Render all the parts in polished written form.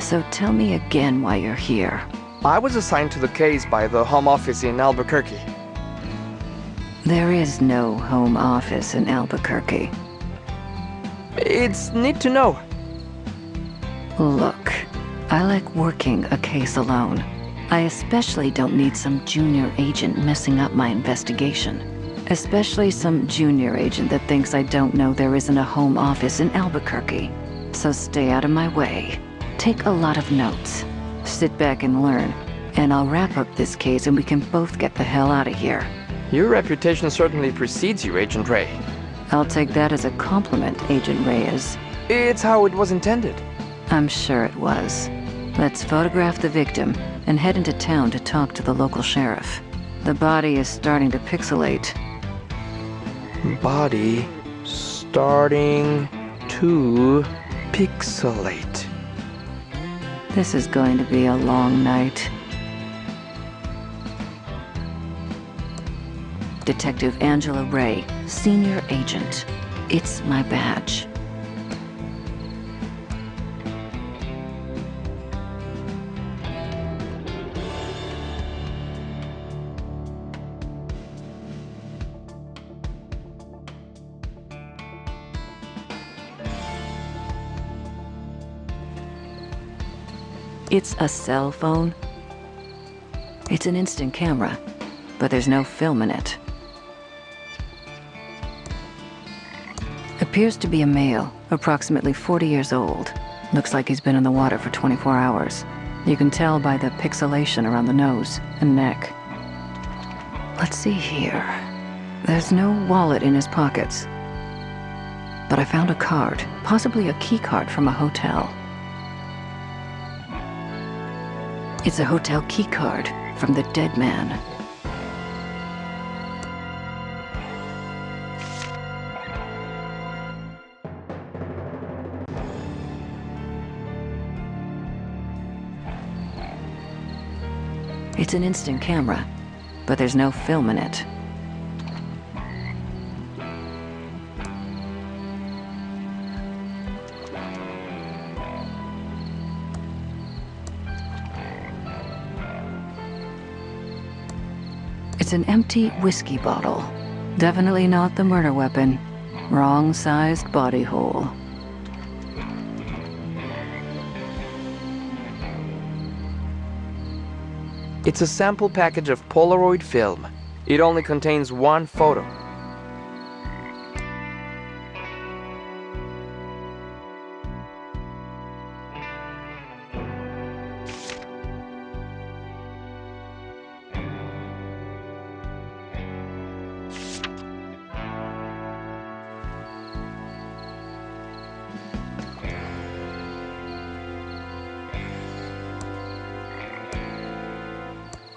So tell me again why you're here. I was assigned to the case by the Home Office in Albuquerque. There is no home office in Albuquerque. It's neat to know. Look, I like working a case alone. I especially don't need some junior agent messing up my investigation. Especially some junior agent that thinks I don't know there isn't a home office in Albuquerque. So stay out of my way. Take a lot of notes. Sit back and learn. And I'll wrap up this case and we can both get the hell out of here. Your reputation certainly precedes you, Agent Ray. I'll take that as a compliment, Agent Reyes. It's how it was intended. I'm sure it was. Let's photograph the victim and head into town to talk to the local sheriff. The body is starting to pixelate. Body starting to pixelate. This is going to be a long night. Detective Angela Ray, Senior Agent. It's my badge. It's a cell phone. It's an instant camera, but there's no film in it. Appears to be a male, approximately 40 years old. Looks like he's been in the water for 24 hours. You can tell by the pixelation around the nose and neck. Let's see here. There's no wallet in his pockets. But I found a card, possibly a key card from a hotel. It's a hotel key card from the dead man. It's an instant camera, but there's no film in it. It's an empty whiskey bottle. Definitely not the murder weapon. Wrong-sized body hole. It's a sample package of Polaroid film. It only contains one photo.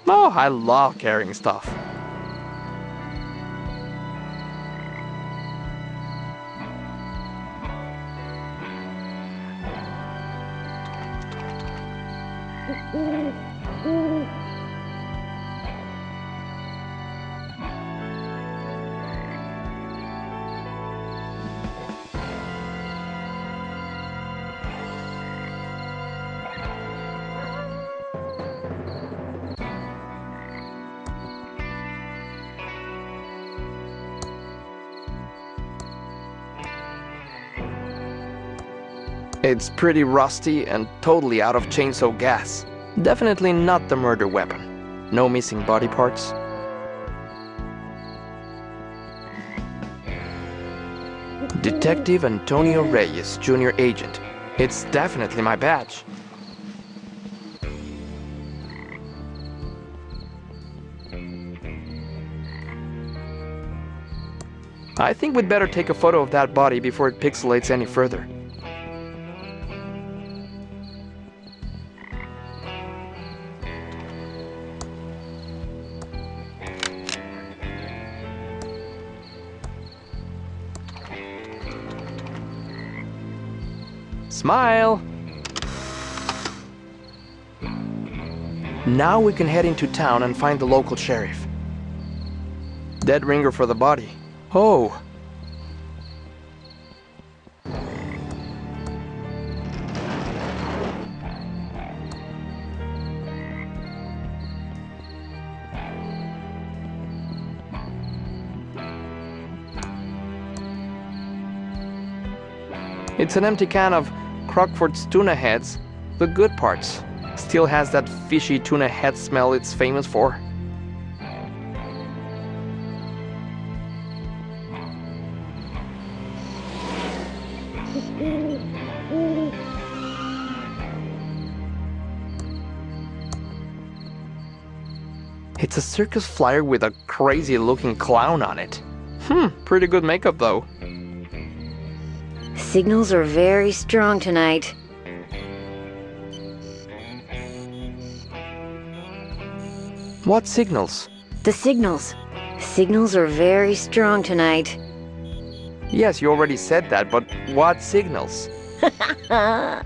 Oh, I love carrying stuff. It's pretty rusty and totally out of chainsaw gas. Definitely not the murder weapon. No missing body parts. Detective Antonio Reyes, Junior Agent. It's definitely my badge. I think we'd better take a photo of that body before it pixelates any further. Smile! Now we can head into town and find the local sheriff. Dead ringer for the body. Oh! It's an empty can of Crockford's tuna heads, the good parts. Still has that fishy tuna head smell it's famous for. It's a circus flyer with a crazy-looking clown on it. Pretty good makeup though. Signals are very strong tonight. What signals? The signals. Signals are very strong tonight. Yes, you already said that, but what signals? I'm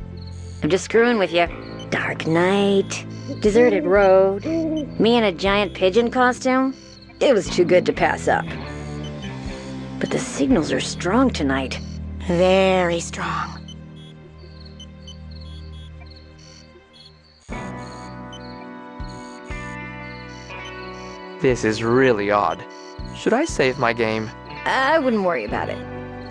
just screwing with you. Dark night, deserted road, me in a giant pigeon costume. It was too good to pass up. But the signals are strong tonight. Very strong. This is really odd. Should I save my game? I wouldn't worry about it.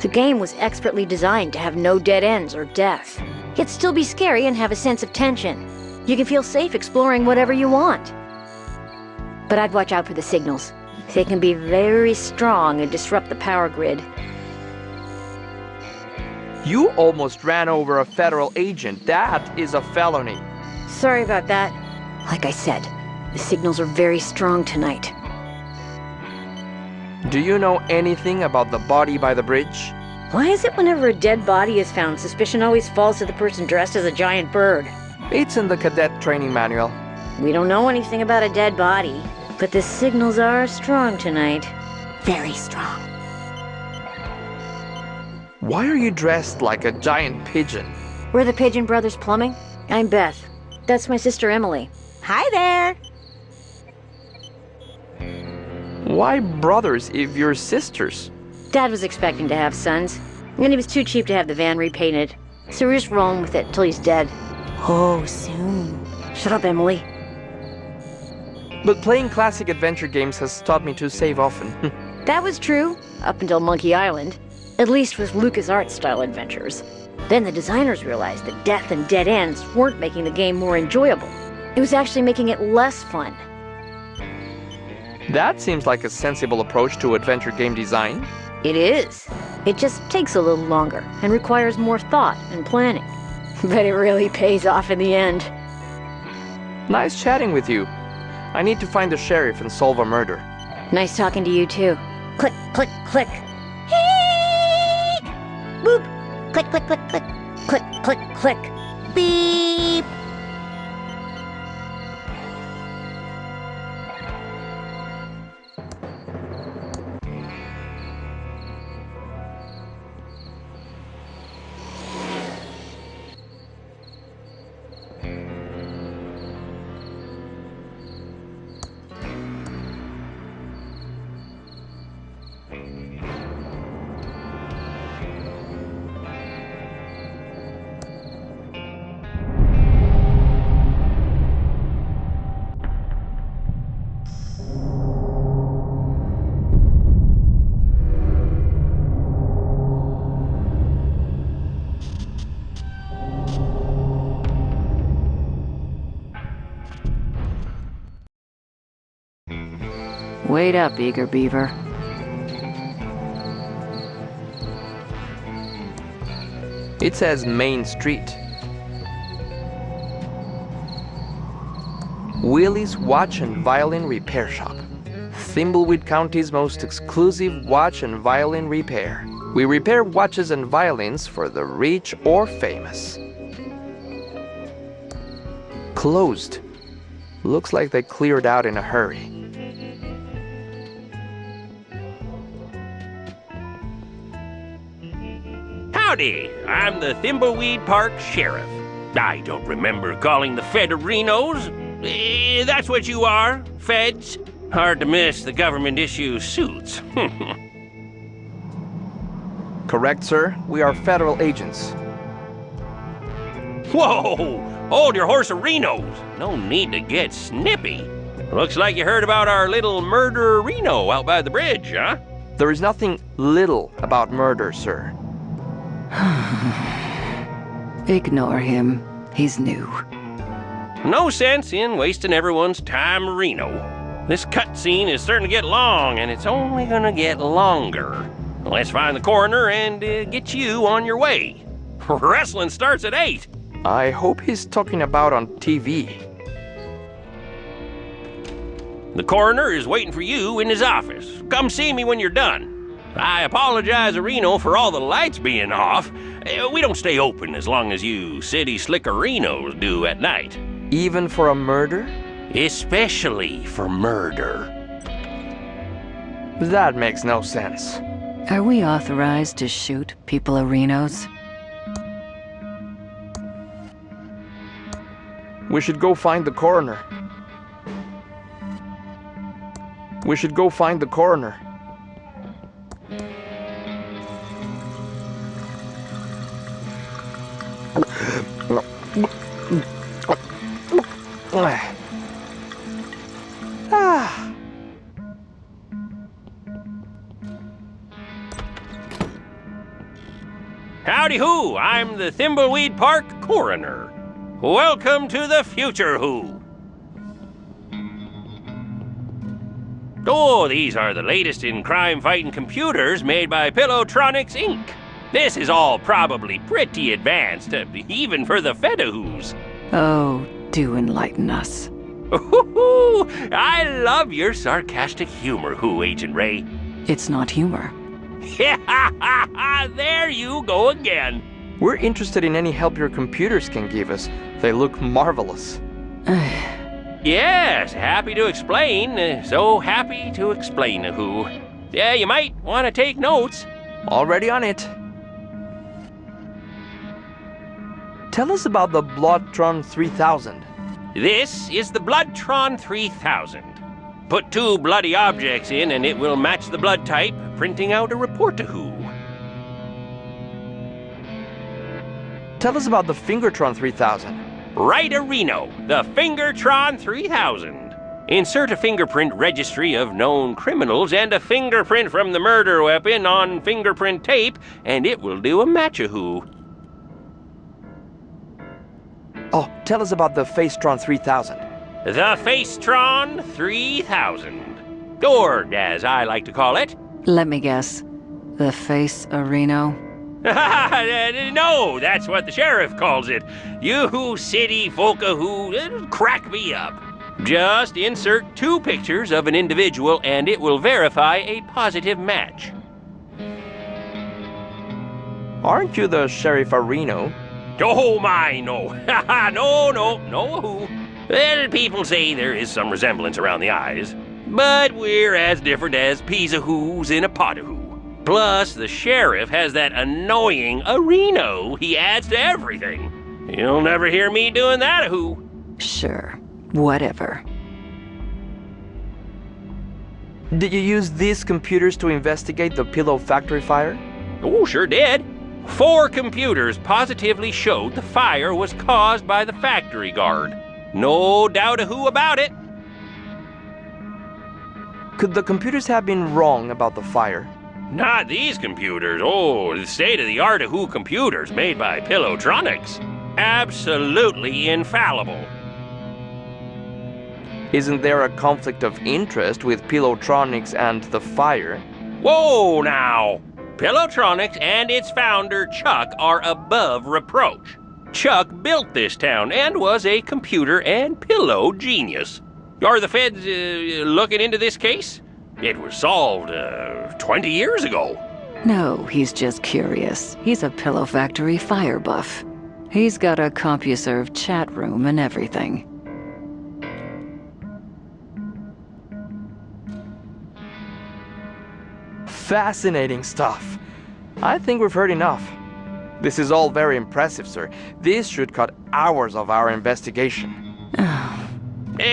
The game was expertly designed to have no dead ends or death. Yet still be scary and have a sense of tension. You can feel safe exploring whatever you want. But I'd watch out for the signals. They can be very strong and disrupt the power grid. You almost ran over a federal agent. That is a felony. Sorry about that. Like I said, the signals are very strong tonight. Do you know anything about the body by the bridge? Why is it whenever a dead body is found, suspicion always falls to the person dressed as a giant bird? It's in the cadet training manual. We don't know anything about a dead body, but the signals are strong tonight. Very strong. Why are you dressed like a giant pigeon? We're the Pigeon Brothers Plumbing. I'm Beth. That's my sister Emily. Hi there! Why brothers if you're sisters? Dad was expecting to have sons, and he was too cheap to have the van repainted. So we're just rolling with it till he's dead. Oh, soon. Shut up, Emily. But playing classic adventure games has taught me to save often. That was true, up until Monkey Island. At least with LucasArts-style adventures. Then the designers realized that death and dead ends weren't making the game more enjoyable. It was actually making it less fun. That seems like a sensible approach to adventure game design. It is. It just takes a little longer and requires more thought and planning. But it really pays off in the end. Nice chatting with you. I need to find the sheriff and solve a murder. Nice talking to you too. Click, click, click. Heek! Boop! Click, click, click, click. Click, click, click. Beep! Wait up, eager beaver. It says Main Street. Willie's Watch and Violin Repair Shop. Thimbleweed County's most exclusive watch and violin repair. We repair watches and violins for the rich or famous. Closed. Looks like they cleared out in a hurry. Howdy, I'm the Thimbleweed Park Sheriff. I don't remember calling the Federinos. That's what you are, feds. Hard to miss the government-issue suits. Correct, sir. We are federal agents. Whoa! Hold your horse-a-rinos. No need to get snippy. Looks like you heard about our little murder-reno out by the bridge, huh? There is nothing little about murder, sir. Ignore him. He's new. No sense in wasting everyone's time, Reno. This cutscene is starting to get long, and it's only gonna get longer. Let's find the coroner and get you on your way. Wrestling starts at 8. I hope he's talking about on TV. The coroner is waiting for you in his office. Come see me when you're done. I apologize, Reno, for all the lights being off. We don't stay open as long as you city slickerinos do at night. Even for a murder? Especially for murder. That makes no sense. Are we authorized to shoot people arenos? We should go find the coroner. We should go find the coroner. Howdy who, I'm the Thimbleweed Park coroner. Welcome to the future who. Oh, these are the latest in crime-fighting computers made by Pillowtronics Inc. This is all probably pretty advanced, even for the Fedahoos. Oh, do enlighten us. Ooh, I love your sarcastic humor, Who, Agent Ray. It's not humor. There you go again. We're interested in any help your computers can give us. They look marvelous. Yes, happy to explain. So happy to explain, Who. Yeah, you might want to take notes. Already on it. Tell us about the Bloodtron 3000. This is the Bloodtron 3000. Put 2 bloody objects in and it will match the blood type, printing out a report to Who. Tell us about the Fingertron 3000. Right, Reno, the Fingertron 3000. Insert a fingerprint registry of known criminals and a fingerprint from the murder weapon on fingerprint tape, and it will do a match-a-who. Oh, tell us about the Facetron 3000. The Facetron 3000. Or, as I like to call it. Let me guess. The face areno? No, that's what the sheriff calls it. You city folka who crack me up. Just insert 2 pictures of an individual and it will verify a positive match. Aren't you the Sheriff Areno? Oh my, no. no who. Well, people say there is some resemblance around the eyes, but we're as different as peas a who's in a pot a who. Plus, the sheriff has that annoying Reno he adds to everything. You'll never hear me doing that a who. Sure, whatever. Did you use these computers to investigate the Pillow Factory fire? Oh, sure did. 4 computers positively showed the fire was caused by the factory guard. No doubt a who about it. Could the computers have been wrong about the fire? Not these computers. Oh, the state-of-the-art a who computers made by Pillowtronics. Absolutely infallible. Isn't there a conflict of interest with Pillowtronics and the fire? Whoa, now! Pillowtronics and its founder, Chuck, are above reproach. Chuck built this town and was a computer and pillow genius. Are the feds looking into this case? It was solved 20 years ago. No, he's just curious. He's a Pillow Factory fire buff. He's got a CompuServe chat room and everything. Fascinating stuff. I think we've heard enough. This is all very impressive, sir. This should cut hours of our investigation.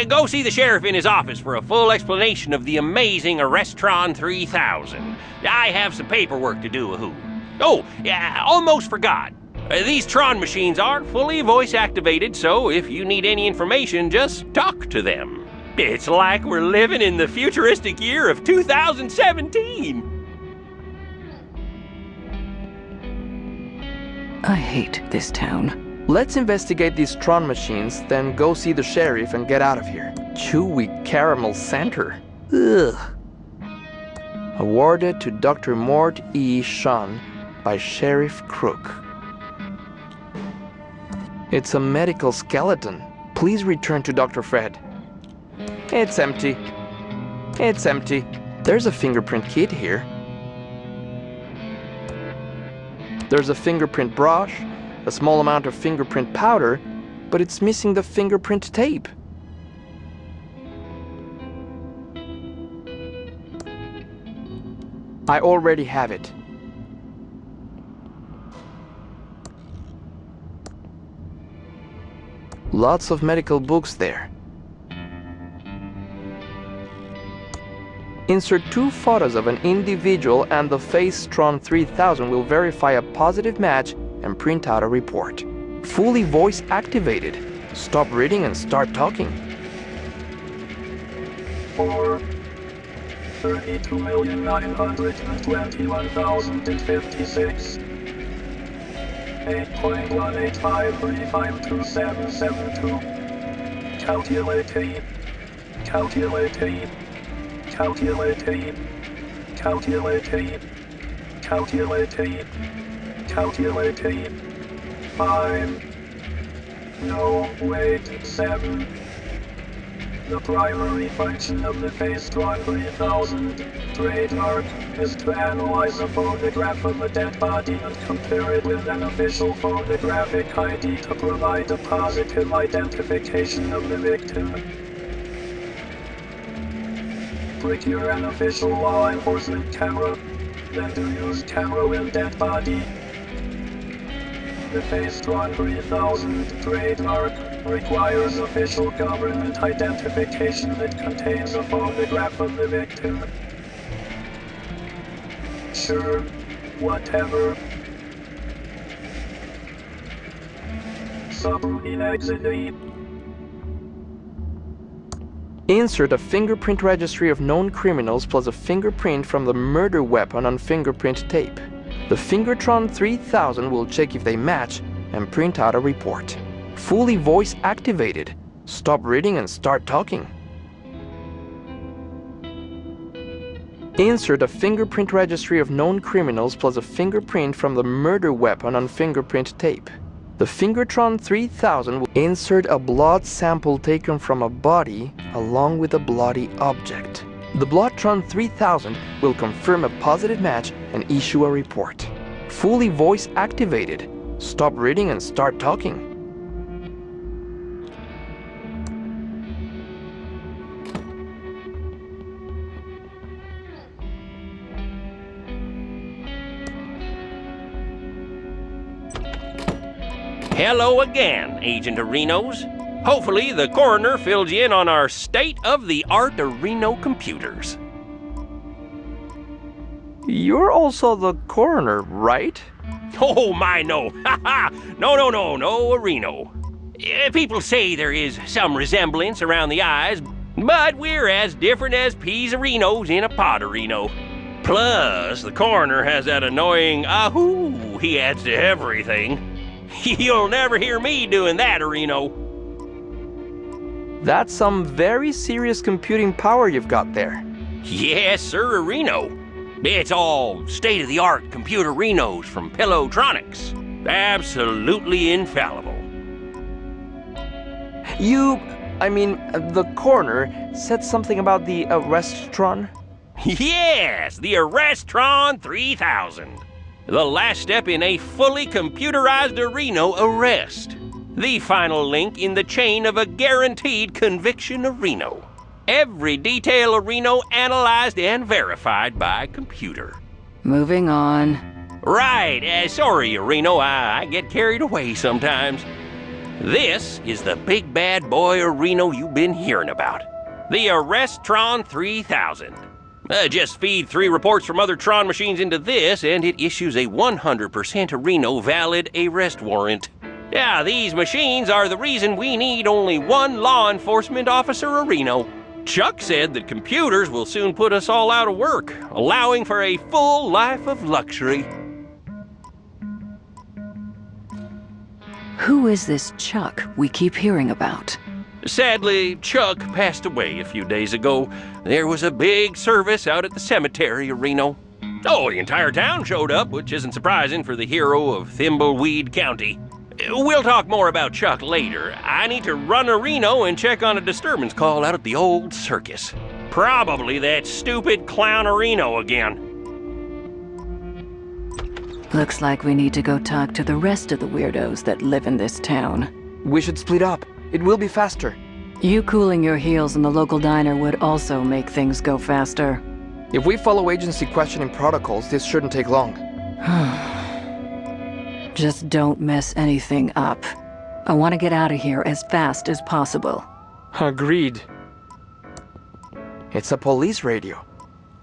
Go see the sheriff in his office for a full explanation of the amazing Arrestron 3000. I have some paperwork to do, who. Oh, yeah, almost forgot. These Tron machines are fully voice-activated, so if you need any information, just talk to them. It's like we're living in the futuristic year of 2017. I hate this town. Let's investigate these Tron machines, then go see the sheriff and get out of here. Chewy caramel center. Ugh. Awarded to Dr. Mort E. Shun by Sheriff Crook. It's a medical skeleton. Please return to Dr. Fred. It's empty. It's empty. There's a fingerprint kit here. There's a fingerprint brush, a small amount of fingerprint powder, but it's missing the fingerprint tape. I already have it. Lots of medical books there. Insert 2 photos of an individual and the face Tron 3000 will verify a positive match and print out a report. Fully voice activated. Stop reading and start talking. 32,921,056. 8.185352772. Calculating. Calculating. Calculating. Calculating. Calculating. Calculating. 5. No, wait, 7. The primary function of the Face Tron 3000 trademark is to analyze a photograph of a dead body and compare it with an official photographic ID to provide a positive identification of the victim. Procure an official law enforcement camera, then to use camera with dead body. The Face Tron 3000 trademark requires official government identification that contains a photograph of the victim. Sure, whatever. Subroutine exit 8. Insert a fingerprint registry of known criminals plus a fingerprint from the murder weapon on fingerprint tape. The Fingertron 3000 will check if they match and print out a report. Fully voice activated. Stop reading and start talking. Insert a fingerprint registry of known criminals plus a fingerprint from the murder weapon on fingerprint tape. The Fingertron 3000 will insert a blood sample taken from a body along with a bloody object. The Bloodtron 3000 will confirm a positive match and issue a report. Fully voice activated. Stop reading and start talking. Hello again, Agent Arenos. Hopefully the coroner fills you in on our state-of-the-art Areno computers. You're also the coroner, right? Oh, my, no. No, Areno. People say there is some resemblance around the eyes, but we're as different as peas Arenos in a pot Areno. Plus, the coroner has that annoying ahoo he adds to everything. You'll never hear me doing that, Areno. That's some very serious computing power you've got there. Yes, sir, Areno. It's all state-of-the-art computer Renos from Pillowtronics. Absolutely infallible. The coroner said something about the Arrestron? Yes, the Arrestron 3000. The last step in a fully computerized Areno arrest. The final link in the chain of a guaranteed conviction Areno. Every detail Areno analyzed and verified by computer. Moving on. Right, sorry Areno, I get carried away sometimes. This is the big bad boy Areno you've been hearing about. The Arrestron 3000. Just feed 3 reports from other Tron machines into this, and it issues a 100% Areno valid arrest warrant. Yeah, these machines are the reason we need only one law enforcement officer Areno. Chuck said that computers will soon put us all out of work, allowing for a full life of luxury. Who is this Chuck we keep hearing about? Sadly, Chuck passed away a few days ago. There was a big service out at the cemetery, Reno. Oh, the entire town showed up, which isn't surprising for the hero of Thimbleweed County. We'll talk more about Chuck later. I need to run to Reno and check on a disturbance call out at the old circus. Probably that stupid clown Reno again. Looks like we need to go talk to the rest of the weirdos that live in this town. We should split up. It will be faster. You cooling your heels in the local diner would also make things go faster. If we follow agency questioning protocols, this shouldn't take long. Just don't mess anything up. I want to get out of here as fast as possible. Agreed. It's a police radio.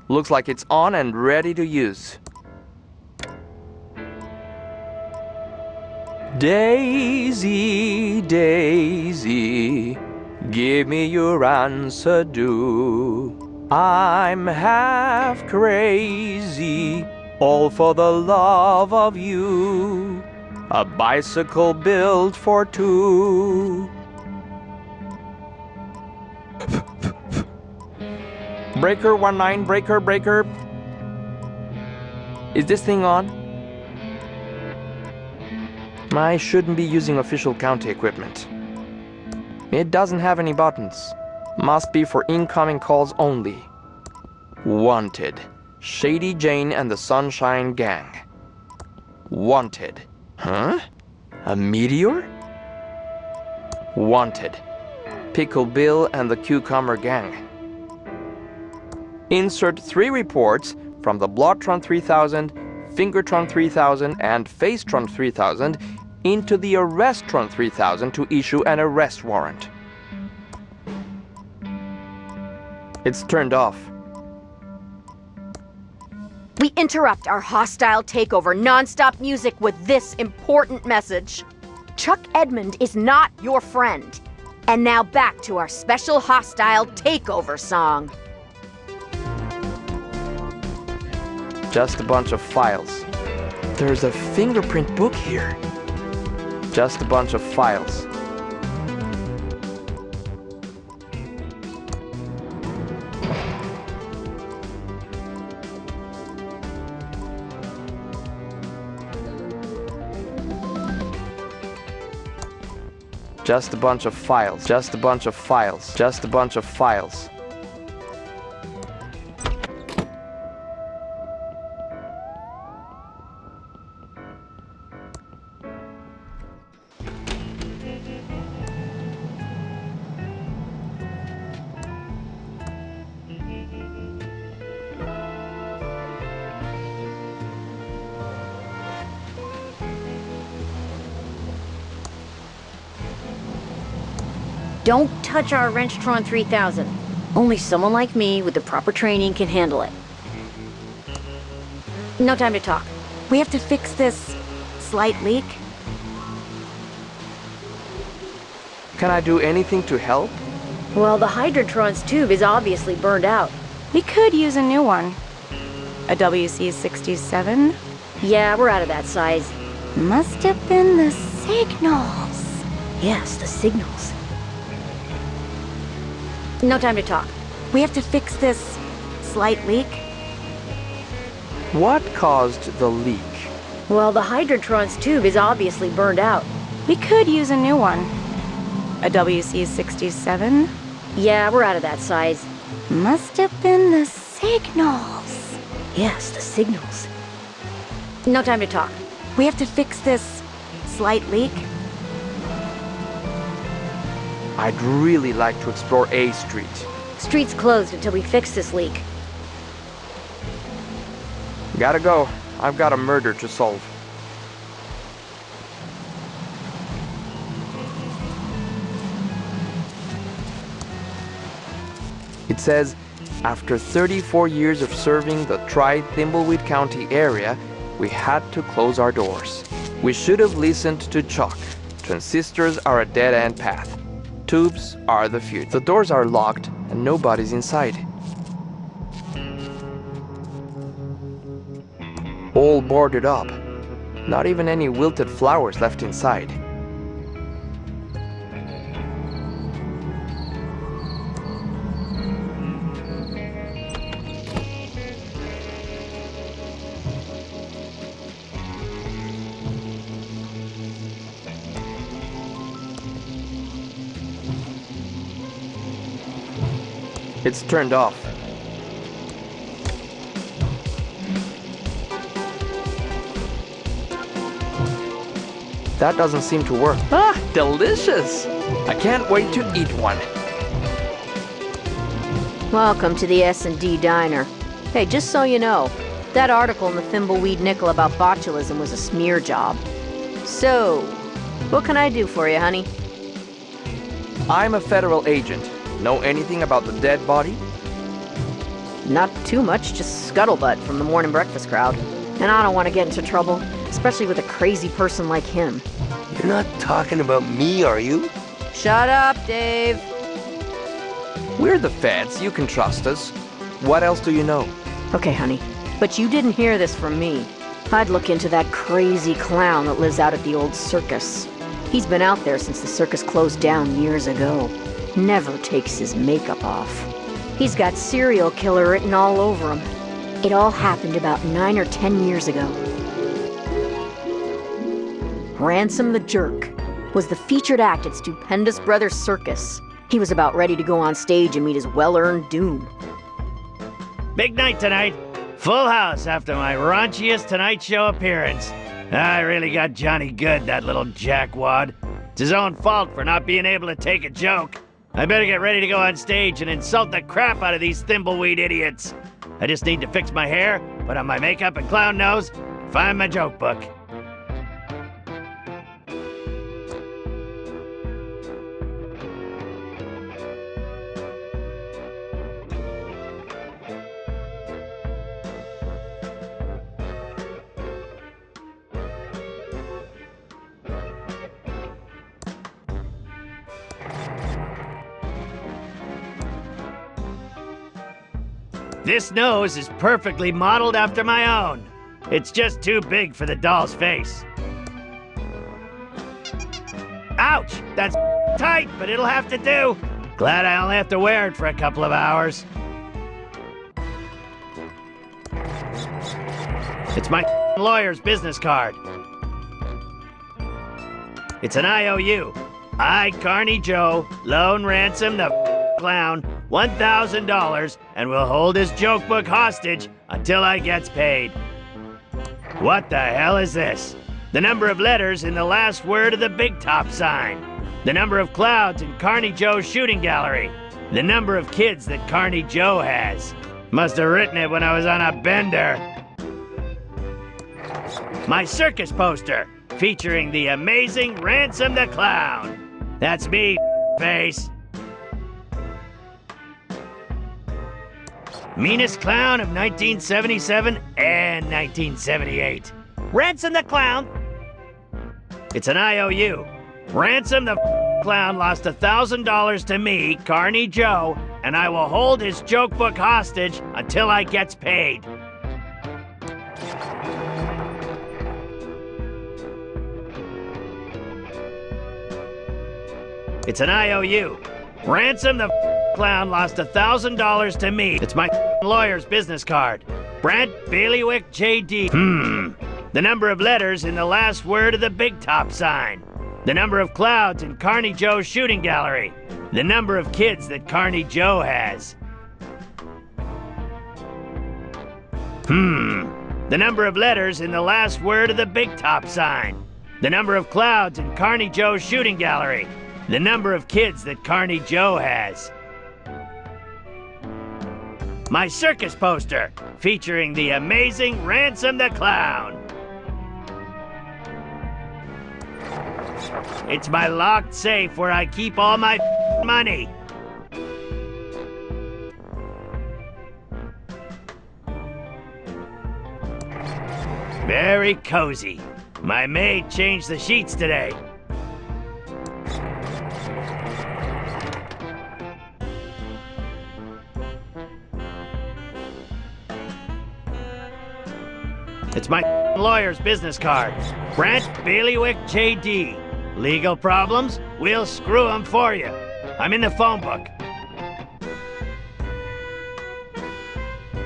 Looks like it's on and ready to use. Daisy, Daisy, give me your answer, do. I'm half crazy, all for the love of you. A bicycle built for two. Breaker 19, breaker. Is this thing on? I shouldn't be using official county equipment. It doesn't have any buttons. Must be for incoming calls only. Wanted. Shady Jane and the Sunshine Gang. Wanted. Huh? A meteor? Wanted. Pickle Bill and the Cucumber Gang. Insert 3 reports from the Blotron 3000, Fingertron 3000, and Facetron 3000 into the Arrestron 3000 to issue an arrest warrant. It's turned off. We interrupt our hostile takeover non-stop music with this important message. Chuck Edmund is not your friend. And now back to our special hostile takeover song. Just a bunch of files. There's a fingerprint book here. Just a bunch of files. Just a bunch of files. Just a bunch of files. Just a bunch of files. Don't touch our Wrenchtron 3000. Only someone like me with the proper training can handle it. No time to talk. We have to fix this slight leak. Can I do anything to help? Well, the Hydrotron's tube is obviously burned out. We could use a new one. A WC-67? Yeah, we're out of that size. Must have been the signals. Yes, the signals. No time to talk. We have to fix this slight leak. What caused the leak? Well, the Hydrotron's tube is obviously burned out. We could use a new one. A WC-67? Yeah, we're out of that size. Must have been the signals. Yes, the signals. No time to talk. We have to fix this slight leak. I'd really like to explore A Street. Street's closed until we fix this leak. Gotta go. I've got a murder to solve. It says, after 34 years of serving the Thimbleweed County area, we had to close our doors. We should have listened to Chuck. Transistors are a dead-end path. Tubes are the future. The doors are locked and nobody's inside. All boarded up. Not even any wilted flowers left inside. It's turned off. That doesn't seem to work. Ah, delicious! I can't wait to eat one. Welcome to the S&D Diner. Hey, just so you know, that article in the Thimbleweed Nickel about botulism was a smear job. So, what can I do for you, honey? I'm a federal agent. Know anything about the dead body? Not too much, just scuttlebutt from the morning breakfast crowd. And I don't want to get into trouble, especially with a crazy person like him. You're not talking about me, are you? Shut up, Dave. We're the feds. You can trust us. What else do you know? Okay, honey, but you didn't hear this from me. I'd look into that crazy clown that lives out at the old circus. He's been out there since the circus closed down years ago. Never takes his makeup off. He's got serial killer written all over him. It all happened about 9 or 10 years ago. Ransome the Jerk was the featured act at Stupendous Brothers Circus. He was about ready to go on stage and meet his well-earned doom. Big night tonight. Full house after my raunchiest Tonight Show appearance. I really got Johnny good, that little jackwad. It's his own fault for not being able to take a joke. I better get ready to go on stage and insult the crap out of these thimbleweed idiots. I just need to fix my hair, put on my makeup and clown nose, and find my joke book. This nose is perfectly modeled after my own. It's just too big for the doll's face. Ouch! That's tight, but it'll have to do. Glad I only have to wear it for a couple of hours. It's my lawyer's business card. It's an IOU. I, Carney Joe, loan Ransome the clown $1,000 and will hold his joke book hostage until I gets paid. What the hell is this? The number of letters in the last word of the big top sign. The number of clouds in Carney Joe's shooting gallery. The number of kids that Carney Joe has. Must have written it when I was on a bender. My circus poster, featuring the amazing Ransome the Clown. That's me, face. Meanest clown of 1977 and 1978. Ransome the Clown. It's an IOU. Ransome the clown lost $1,000 to me, Carney Joe, and I will hold his joke book hostage until I gets paid. It's an IOU. Ransome the clown lost $1,000 to me. It's my lawyer's business card. Brent Bailiwick J.D. The number of letters in the last word of the big top sign. The number of clouds in Carney Joe's shooting gallery. The number of kids that Carney Joe has. The number of letters in the last word of the big top sign. The number of clouds in Carney Joe's shooting gallery. The number of kids that Carney Joe has. My circus poster, featuring the amazing Ransome the Clown. It's my locked safe where I keep all my money. Very cozy. My maid changed the sheets today. It's my lawyer's business card. Brent Bailiwick J.D. Legal problems? We'll screw them for you. I'm in the phone book.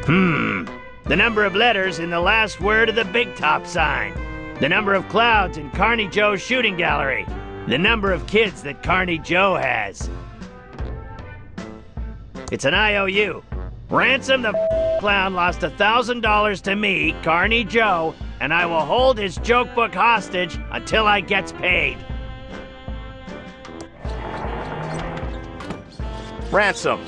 The number of letters in the last word of the big top sign. The number of clouds in Carney Joe's shooting gallery. The number of kids that Carney Joe has. It's an IOU. Ransome the clown lost $1,000 to me, Carney Joe, and I will hold his joke book hostage until I gets paid. Ransome,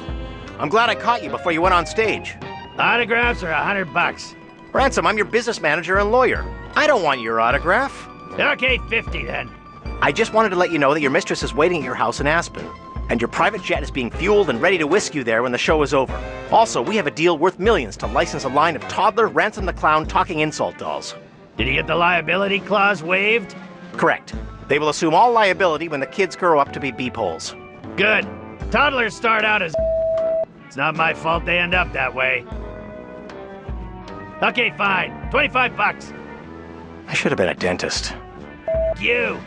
I'm glad I caught you before you went on stage. Autographs are $100. Ransome, I'm your business manager and lawyer. I don't want your autograph. Okay, 50 then. I just wanted to let you know that your mistress is waiting at your house in Aspen, and your private jet is being fueled and ready to whisk you there when the show is over. Also, we have a deal worth millions to license a line of toddler Ransome the Clown talking insult dolls. Did you get the liability clause waived? Correct. They will assume all liability when the kids grow up to be beep-holes. Good. Toddlers start out as It's not my fault they end up that way. Okay, fine. $25. I should have been a dentist. You.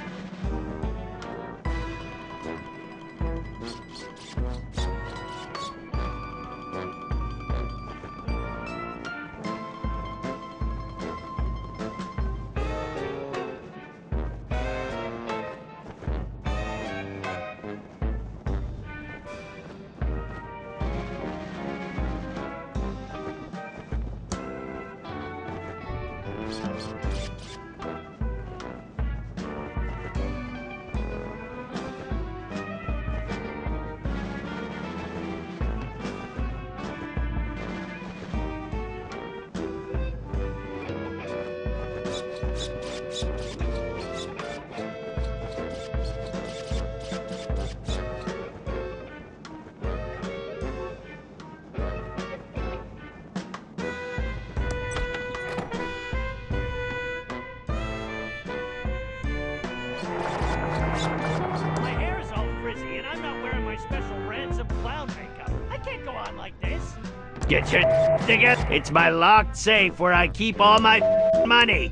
Get your together. It's my locked safe where I keep all my money.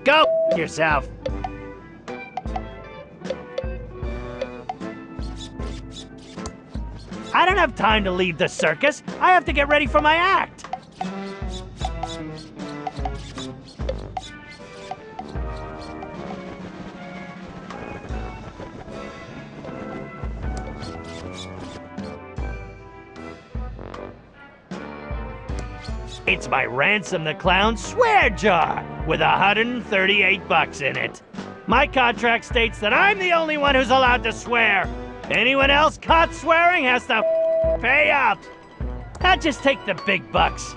Go yourself. I don't have time to leave the circus. I have to get ready for my act. It's my Ransome the Clown swear jar with $138 in it. My contract states that I'm the only one who's allowed to swear. Anyone else caught swearing has to pay up. Now just take the big bucks.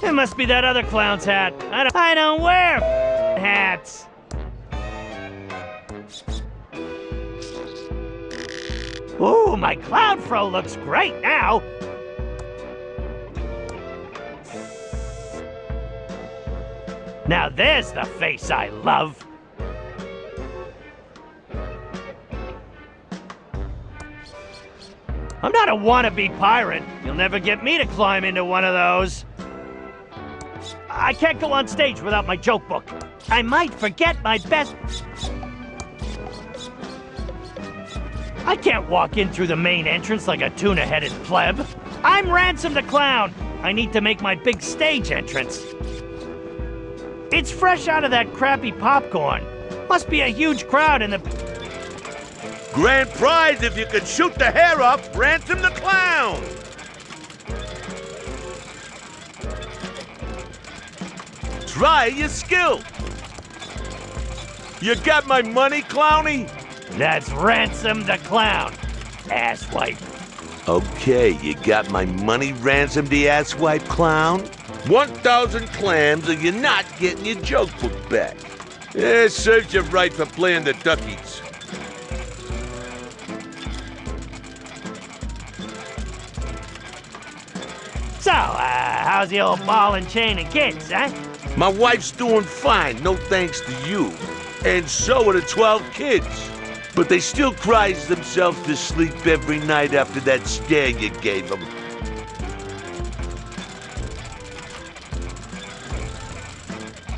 It must be that other clown's hat. I don't wear hats. Ooh, my clown fro looks great now. Now there's the face I love. I'm not a wannabe pirate. You'll never get me to climb into one of those. I can't go on stage without my joke book. I might forget my best... I can't walk in through the main entrance like a tuna-headed pleb. I'm Ransome the Clown. I need to make my big stage entrance. It's fresh out of that crappy popcorn. Must be a huge crowd in the... Grand prize if you can shoot the hair up, Ransome the Clown! Try your skill! You got my money, Clowny? That's Ransome the Clown, asswipe. Okay, you got my money, Ransome the asswipe clown? 1,000 clams or you're not getting your joke book back. Yeah, serves you right for playing the duckies. So, how's the old ball and chain and kids, huh? My wife's doing fine, no thanks to you. And so are the 12 kids. But they still cries themselves to sleep every night after that scare you gave them.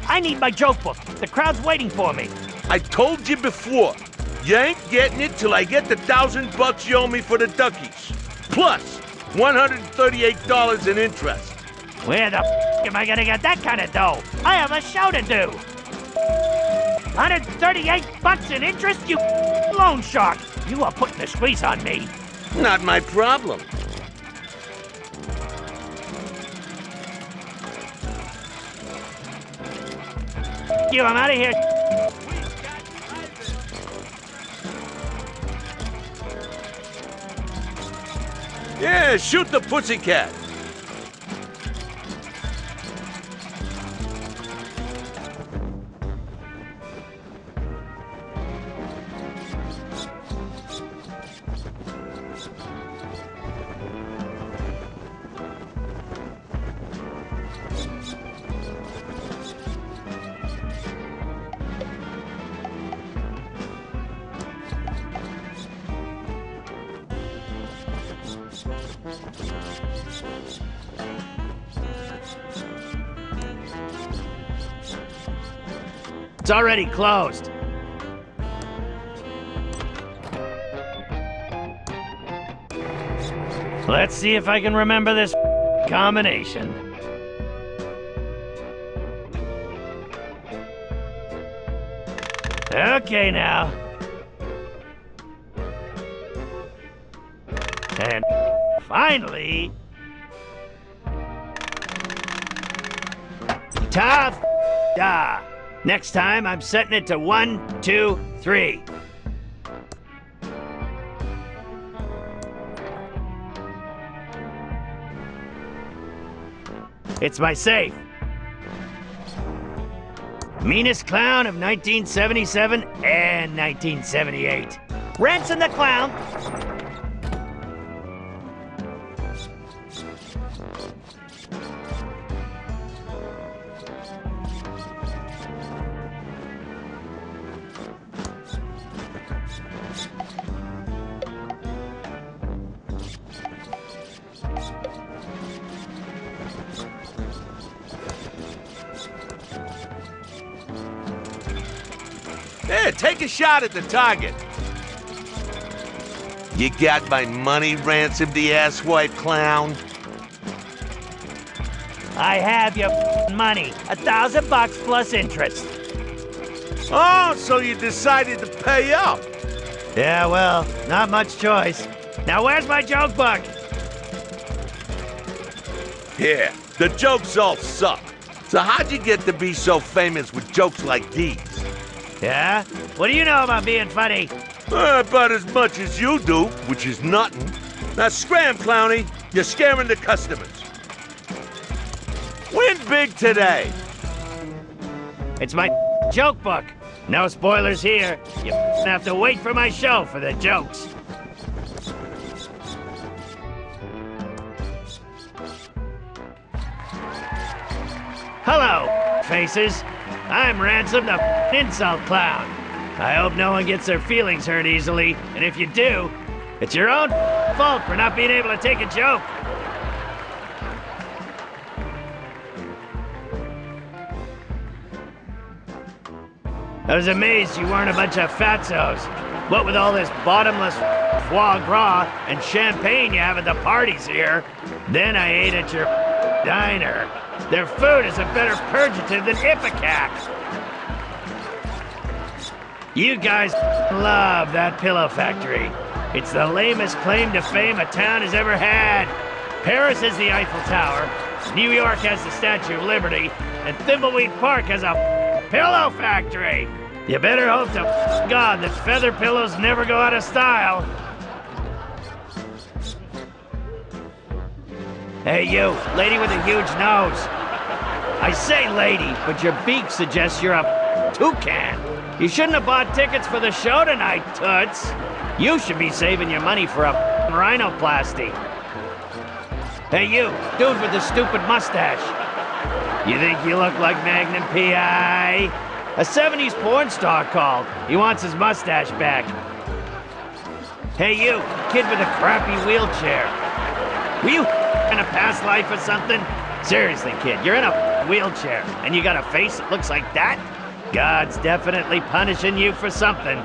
I need my joke book. The crowd's waiting for me. I told you before, you ain't getting it till I get the $1,000 you owe me for the duckies. Plus, $138 in interest. Where the am I gonna get that kind of dough? I have a show to do. $138 in interest, you loan shark. You are putting the squeeze on me. Not my problem. You, I'm out of here. Yeah, shoot the pussycat. It's already closed. Let's see if I can remember this combination. Okay now. And finally... Ta-da! Next time, I'm setting it to 1, 2, 3. It's my safe. Meanest clown of 1977 and 1978. Ransome the clown. Here, take a shot at the target. You got my money, Ransome the asswipe clown? I have your money. $1,000 plus interest. Oh, so you decided to pay up. Yeah, well, not much choice. Now where's my joke book? Here, the jokes all suck. So how'd you get to be so famous with jokes like these? Yeah? What do you know about being funny? About as much as you do, which is nothing. Now scram, Clowny. You're scaring the customers. Win big today. It's my joke book. No spoilers here. You have to wait for my show for the jokes. Hello, faces. I'm Ransome the insult clown. I hope no one gets their feelings hurt easily, and if you do, it's your own fault for not being able to take a joke. I was amazed you weren't a bunch of fatzos. What with all this bottomless foie gras and champagne you have at the parties here, then I ate at your diner. Their food is a better purgative than Ipecac. You guys love that pillow factory. It's the lamest claim to fame a town has ever had. Paris has the Eiffel Tower, New York has the Statue of Liberty, and Thimbleweed Park has a pillow factory. You better hope to God that feather pillows never go out of style. Hey you, lady with a huge nose. I say lady, but your beak suggests you're a toucan. You shouldn't have bought tickets for the show tonight, Toots. You should be saving your money for a rhinoplasty. Hey you, dude with the stupid mustache. You think you look like Magnum P.I.? A 70s porn star called. He wants his mustache back. Hey you, kid with a crappy wheelchair. Were you in a past life or something? Seriously, kid, you're in a wheelchair, and you got a face that looks like that? God's definitely punishing you for something.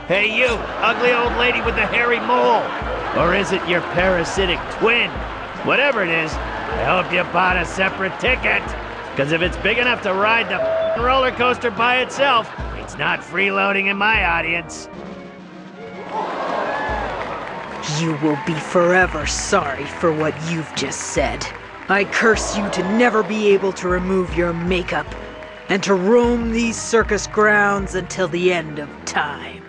Hey you, ugly old lady with the hairy mole. Or is it your parasitic twin? Whatever it is, I hope you bought a separate ticket. Because if it's big enough to ride the roller coaster by itself, it's not freeloading in my audience. You will be forever sorry for what you've just said. I curse you to never be able to remove your makeup and to roam these circus grounds until the end of time.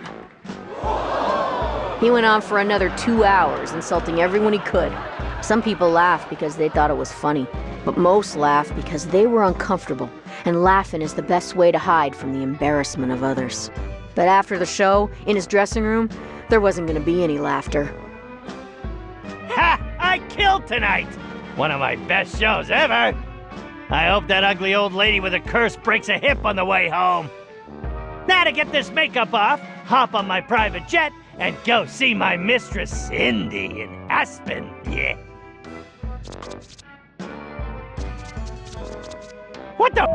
He went on for another 2 hours, insulting everyone he could. Some people laughed because they thought it was funny, but most laughed because they were uncomfortable, and laughing is the best way to hide from the embarrassment of others. But after the show, in his dressing room, there wasn't going to be any laughter. Ha! I killed tonight! One of my best shows ever! I hope that ugly old lady with a curse breaks a hip on the way home. Now to get this makeup off, hop on my private jet and go see my mistress Cindy in Aspen, yeah. What the?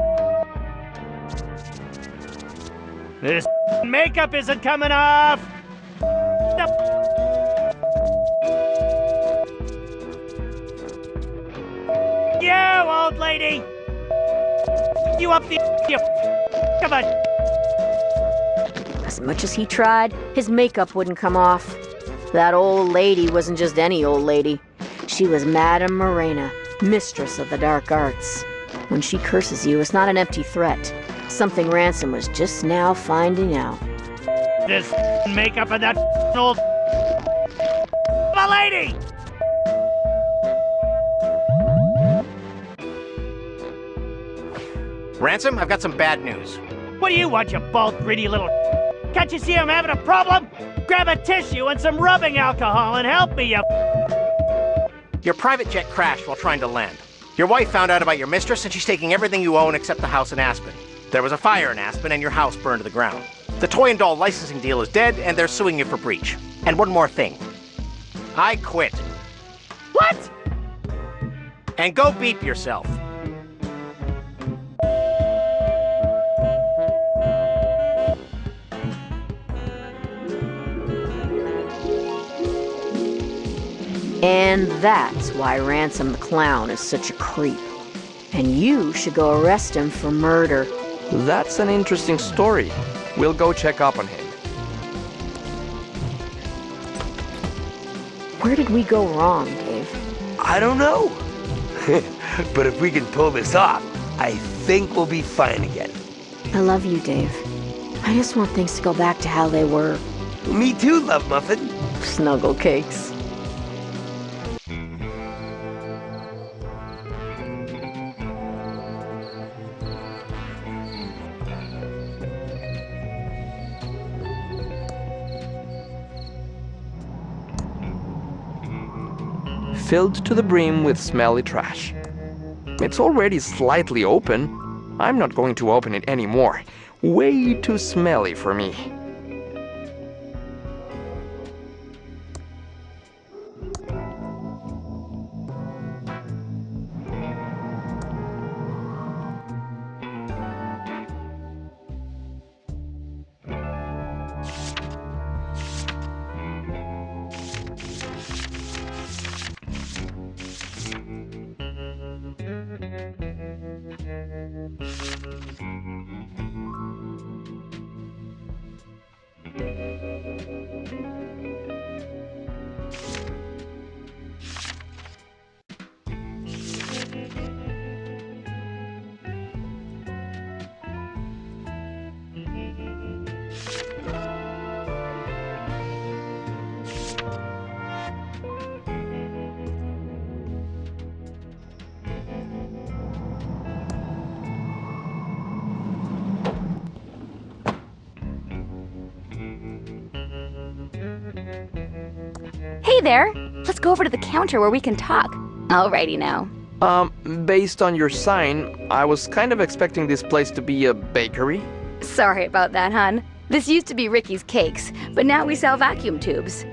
This makeup isn't coming off! You, old lady! You up the... You... Come on! As much as he tried, his makeup wouldn't come off. That old lady wasn't just any old lady. She was Madame Morena, mistress of the dark arts. When she curses you, it's not an empty threat. Something Ransome was just now finding out. This makeup and that old... My lady! Ransome, I've got some bad news. What do you want, you bald, greedy little... Can't you see I'm having a problem? Grab a tissue and some rubbing alcohol and help me, you... Your private jet crashed while trying to land. Your wife found out about your mistress and she's taking everything you own except the house in Aspen. There was a fire in Aspen and your house burned to the ground. The toy and doll licensing deal is dead and they're suing you for breach. And one more thing. I quit. What? And go beep yourself. And that's why Ransome the Clown is such a creep. And you should go arrest him for murder. That's an interesting story. We'll go check up on him. Where did we go wrong, Dave? I don't know. But if we can pull this off, I think we'll be fine again. I love you, Dave. I just want things to go back to how they were. Me too, Love Muffin. Snuggle cakes. Filled to the brim with smelly trash. It's already slightly open. I'm not going to open it anymore. Way too smelly for me. Hey there! let's go over to the counter where we can talk. Alrighty now. Based on your sign, I was kind of expecting this place to be a bakery. Sorry about that, hon. This used to be Ricky's Cakes, but now we sell vacuum tubes.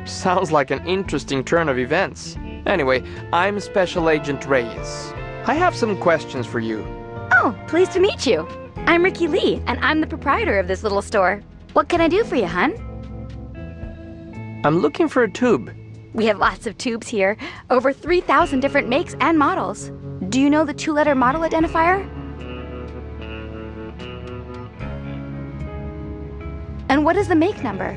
Sounds like an interesting turn of events. Anyway, I'm Special Agent Reyes. I have some questions for you. Oh, pleased to meet you. I'm Ricky Lee, and I'm the proprietor of this little store. What can I do for you, hon? I'm looking for a tube. We have lots of tubes here, over 3,000 different makes and models. Do you know the 2-letter model identifier? And what is the make number?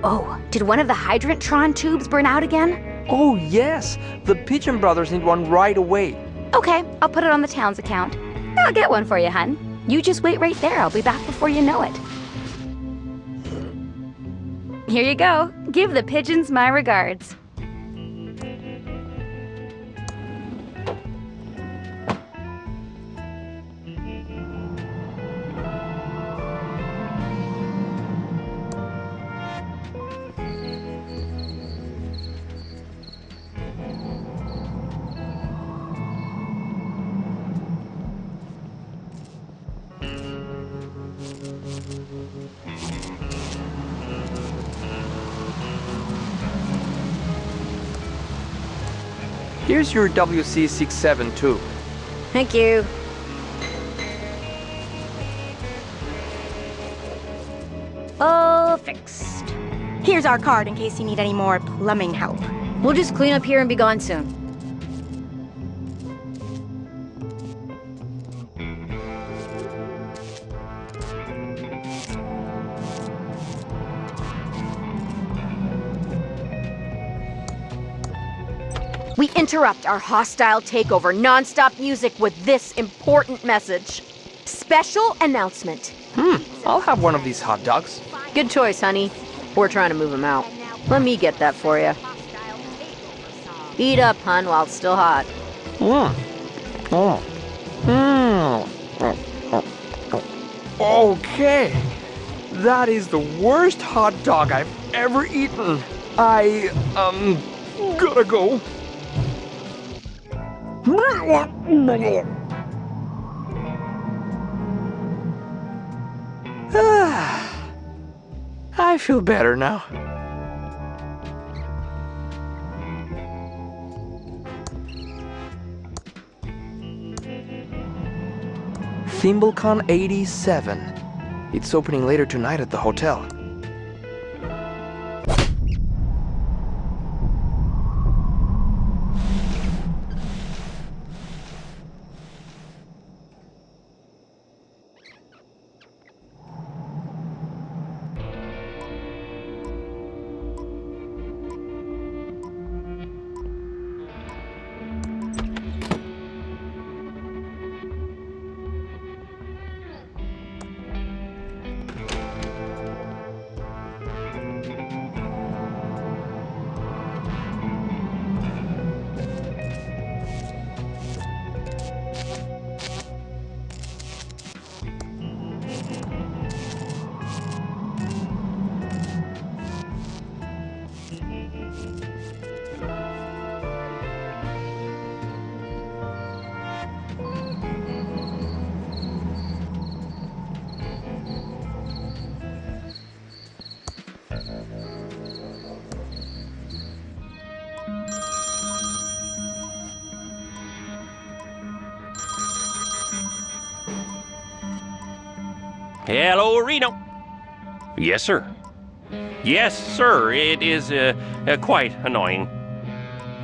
Oh, did one of the Hydrantron tubes burn out again? Oh, yes! The Pigeon Brothers need one right away. Okay, I'll put it on the town's account. I'll get one for you, hun. You just wait right there. I'll be back before you know it. Here you go. Give the pigeons my regards. Here's your WC67 tube. Thank you. All fixed. Here's our card in case you need any more plumbing help. We'll just clean up here and be gone soon. We interrupt our hostile takeover non-stop music with this important message. Special announcement. I'll have one of these hot dogs. Good choice, honey. We're trying to move him out. Let me get that for you. Eat up, hun, while it's still hot. Okay. That is the worst hot dog I've ever eaten. I, gotta go. I feel better now. ThimbleCon 87. It's opening later tonight at the hotel. Hello, Reno. Yes, sir. Yes, sir. It is quite annoying.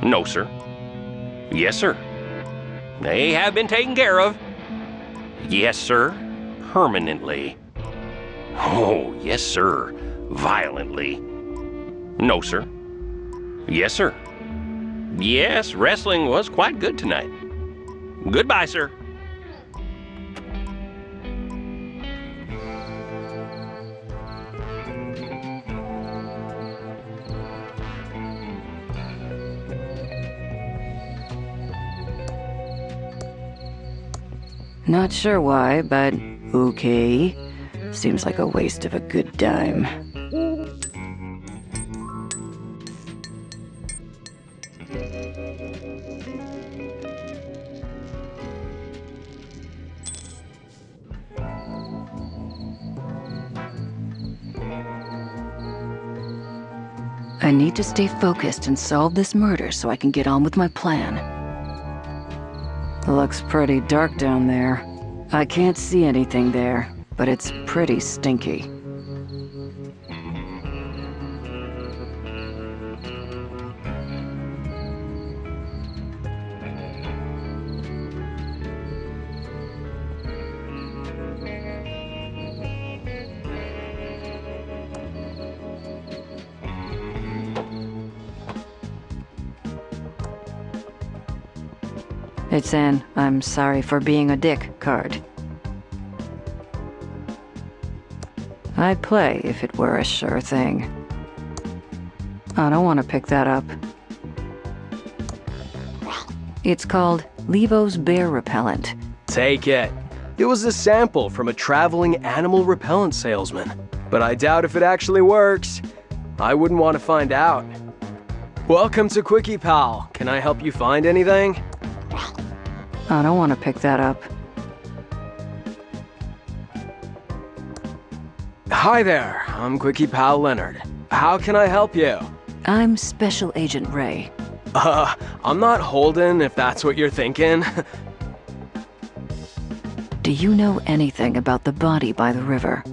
No, sir. Yes, sir. They have been taken care of. Yes, sir. Permanently. Oh, yes, sir. Violently. No, sir. Yes, sir. Yes, wrestling was quite good tonight. Goodbye, sir. Not sure why, but okay. Seems like a waste of a good dime. I need to stay focused and solve this murder so I can get on with my plan. Looks pretty dark down there. I can't see anything there, but it's pretty stinky. It's an "I'm sorry for being a dick" card. I'd play if it were a sure thing. I don't want to pick that up. It's called Levo's Bear Repellent. Take it. It was a sample from a traveling animal repellent salesman. But I doubt if it actually works. I wouldn't want to find out. Welcome to Quickie Pal. Can I help you find anything? I don't want to pick that up. Hi there, I'm Quickie Pal Leonard. How can I help you? I'm Special Agent Ray. I'm not Holden, if that's what you're thinking. Do you know anything about the body by the river?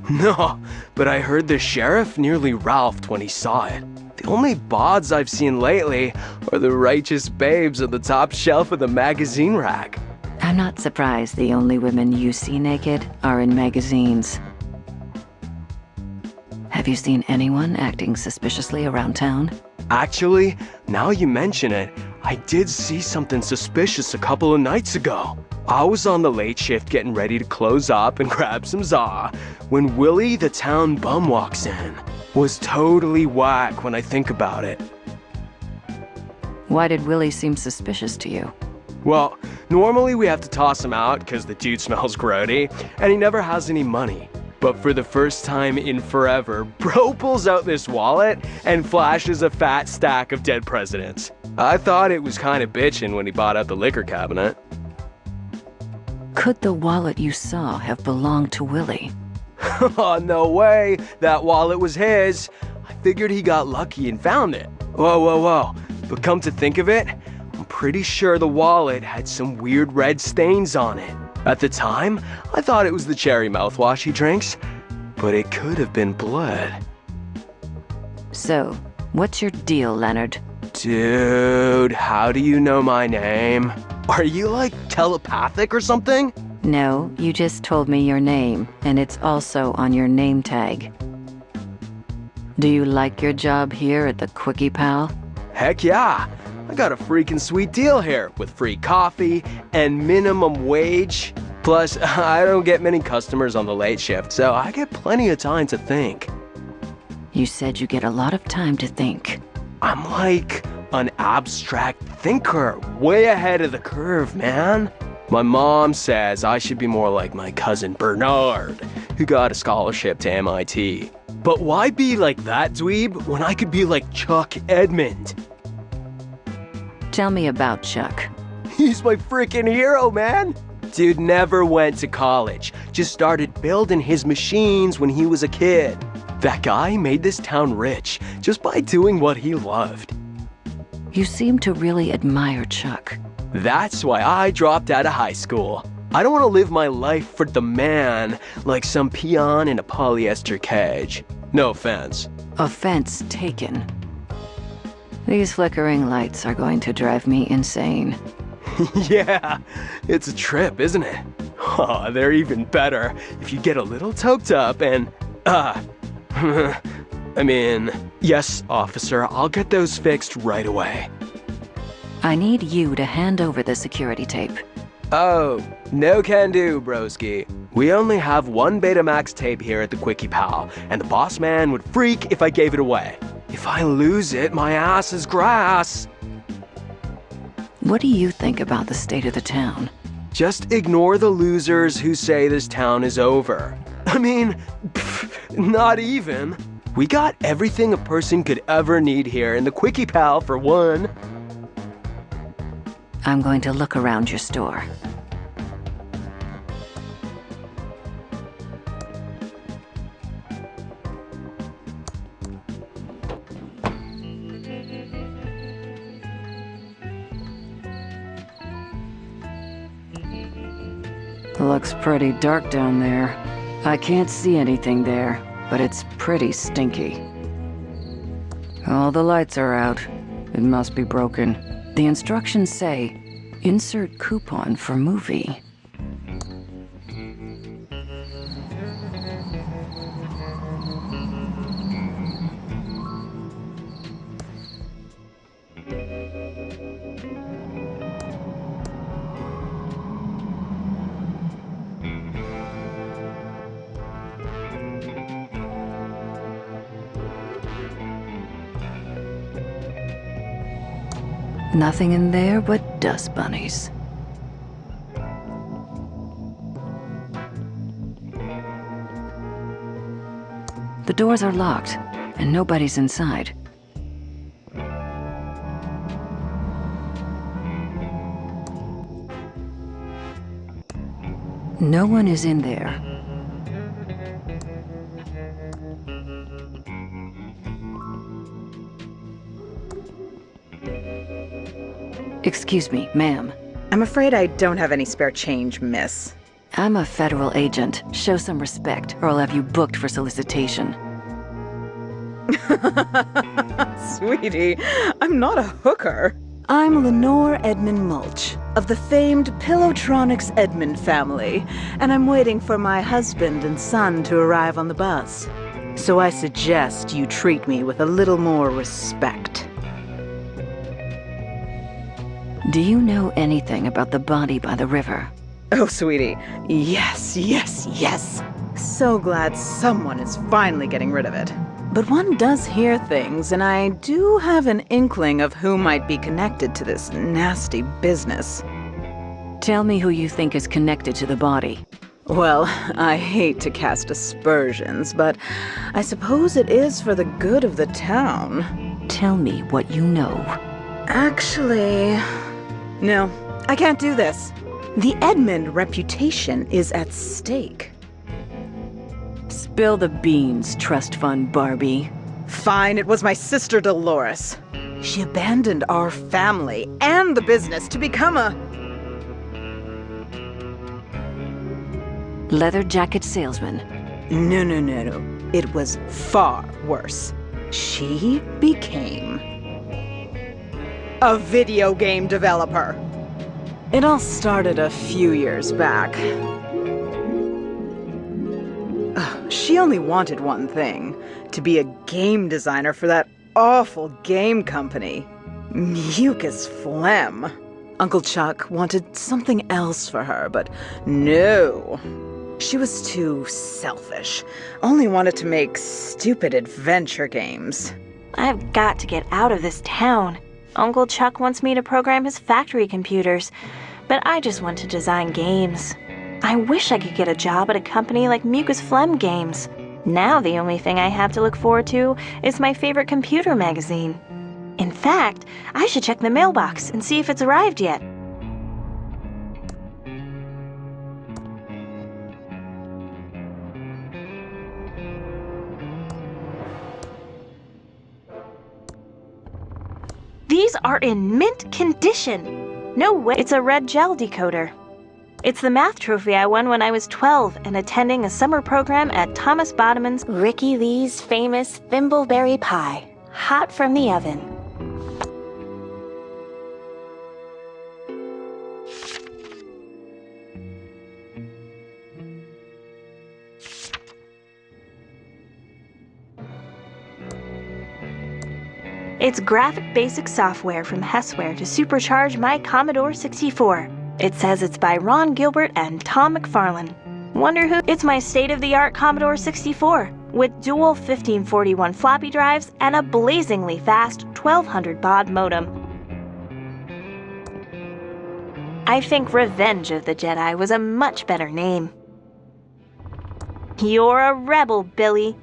No, but I heard the sheriff nearly ralphed when he saw it. The only bods I've seen lately are the righteous babes on the top shelf of the magazine rack. I'm not surprised the only women you see naked are in magazines. Have you seen anyone acting suspiciously around town? Actually, now you mention it, I did see something suspicious a couple of nights ago. I was on the late shift getting ready to close up and grab some za when Willie the town bum walks in. Was totally whack when I think about it. Why did Willie seem suspicious to you? Well, normally we have to toss him out because the dude smells grody and he never has any money. But for the first time in forever, bro pulls out this wallet and flashes a fat stack of dead presidents. I thought it was kind of bitchin' when he bought out the liquor cabinet. Could the wallet you saw have belonged to Willie? Oh, no way. That wallet was his. I figured he got lucky and found it. Whoa. But come to think of it, I'm pretty sure the wallet had some weird red stains on it. At the time, I thought it was the cherry mouthwash he drinks, but it could have been blood. So, what's your deal, Leonard? Dude, how do you know my name? Are you like telepathic or something? No, you just told me your name, and it's also on your name tag. Do you like your job here at the Quickie Pal? Heck yeah! I got a freaking sweet deal here with free coffee and minimum wage. Plus, I don't get many customers on the late shift, so I get plenty of time to think. You said you get a lot of time to think. I'm like an abstract thinker, way ahead of the curve, man. My mom says I should be more like my cousin Bernard, who got a scholarship to MIT. But why be like that dweeb when I could be like Chuck Edmund? Tell me about Chuck. He's my freaking hero, man. Dude never went to college, just started building his machines when he was a kid. That guy made this town rich just by doing what he loved. You seem to really admire Chuck. That's why I dropped out of high school. I don't want to live my life for the man like some peon in a polyester cage. No offense. Offense taken. These flickering lights are going to drive me insane. Yeah, it's a trip, isn't it? Oh, they're even better if you get a little toked up and, I mean, yes, officer, I'll get those fixed right away. I need you to hand over the security tape. Oh, no can do, broski. We only have one Betamax tape here at the Quickie Pal, and the boss man would freak if I gave it away. If I lose it, my ass is grass. What do you think about the state of the town? Just ignore the losers who say this town is over. I mean, not even. We got everything a person could ever need here in the Quickie Pal for one. I'm going to look around your store. Looks pretty dark down there. I can't see anything there, but it's pretty stinky. All the lights are out. It must be broken. The instructions say, insert coupon for movie. Nothing in there but dust bunnies. The doors are locked, and nobody's inside. No one is in there. Excuse me, ma'am. I'm afraid I don't have any spare change, miss. I'm a federal agent. Show some respect, or I'll have you booked for solicitation. Sweetie, I'm not a hooker. I'm Lenore Edmund Mulch, of the famed Pillowtronics Edmund family, and I'm waiting for my husband and son to arrive on the bus. So I suggest you treat me with a little more respect. Do you know anything about the body by the river? Oh, sweetie. Yes, yes, yes. So glad someone is finally getting rid of it. But one does hear things, and I do have an inkling of who might be connected to this nasty business. Tell me who you think is connected to the body. Well, I hate to cast aspersions, but I suppose it is for the good of the town. Tell me what you know. Actually, no, I can't do this. The Edmund reputation is at stake. Spill the beans, trust fund Barbie. Fine, it was my sister Delores. She abandoned our family and the business to become a... leather jacket salesman. No. It was far worse. She became a video game developer. It all started a few years back. She only wanted one thing, to be a game designer for that awful game company. Mucus phlegm. Uncle Chuck wanted something else for her, but no. She was too selfish. Only wanted to make stupid adventure games. I've got to get out of this town. Uncle Chuck wants me to program his factory computers, but I just want to design games. I wish I could get a job at a company like Mucus Phlegm Games. Now the only thing I have to look forward to is my favorite computer magazine. In fact, I should check the mailbox and see if it's arrived yet. These are in mint condition. No way, it's a red gel decoder. It's the math trophy I won when I was 12 and attending a summer program at Thomas Bodeman's Ricky Lee's famous thimbleberry pie, hot from the oven. It's graphic basic software from Hessware to supercharge my Commodore 64. It says it's by Ron Gilbert and Tom McFarlane. Wonder who? It's my state-of-the-art Commodore 64 with dual 1541 floppy drives and a blazingly fast 1200 baud modem. I think Revenge of the Jedi was a much better name. You're a rebel, Billy.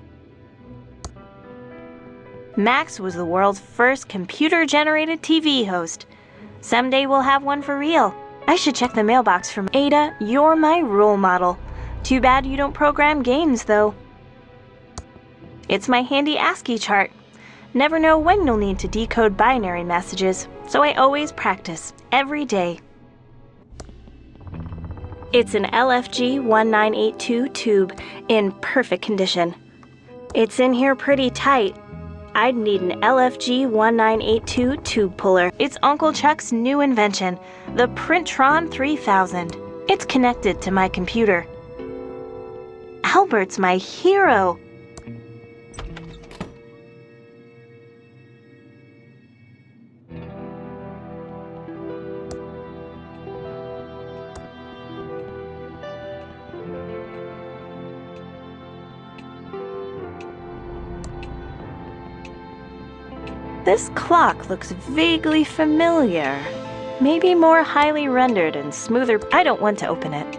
Max was the world's first computer-generated TV host. Someday we'll have one for real. I should check the mailbox from Ada. You're my role model. Too bad you don't program games, though. It's my handy ASCII chart. Never know when you'll need to decode binary messages, so I always practice, every day. It's an LFG 1982 tube in perfect condition. It's in here pretty tight. I'd need an LFG 1982 tube puller. It's Uncle Chuck's new invention, the Printron 3000. It's connected to my computer. Albert's my hero. This clock looks vaguely familiar. Maybe more highly rendered and smoother. I don't want to open it.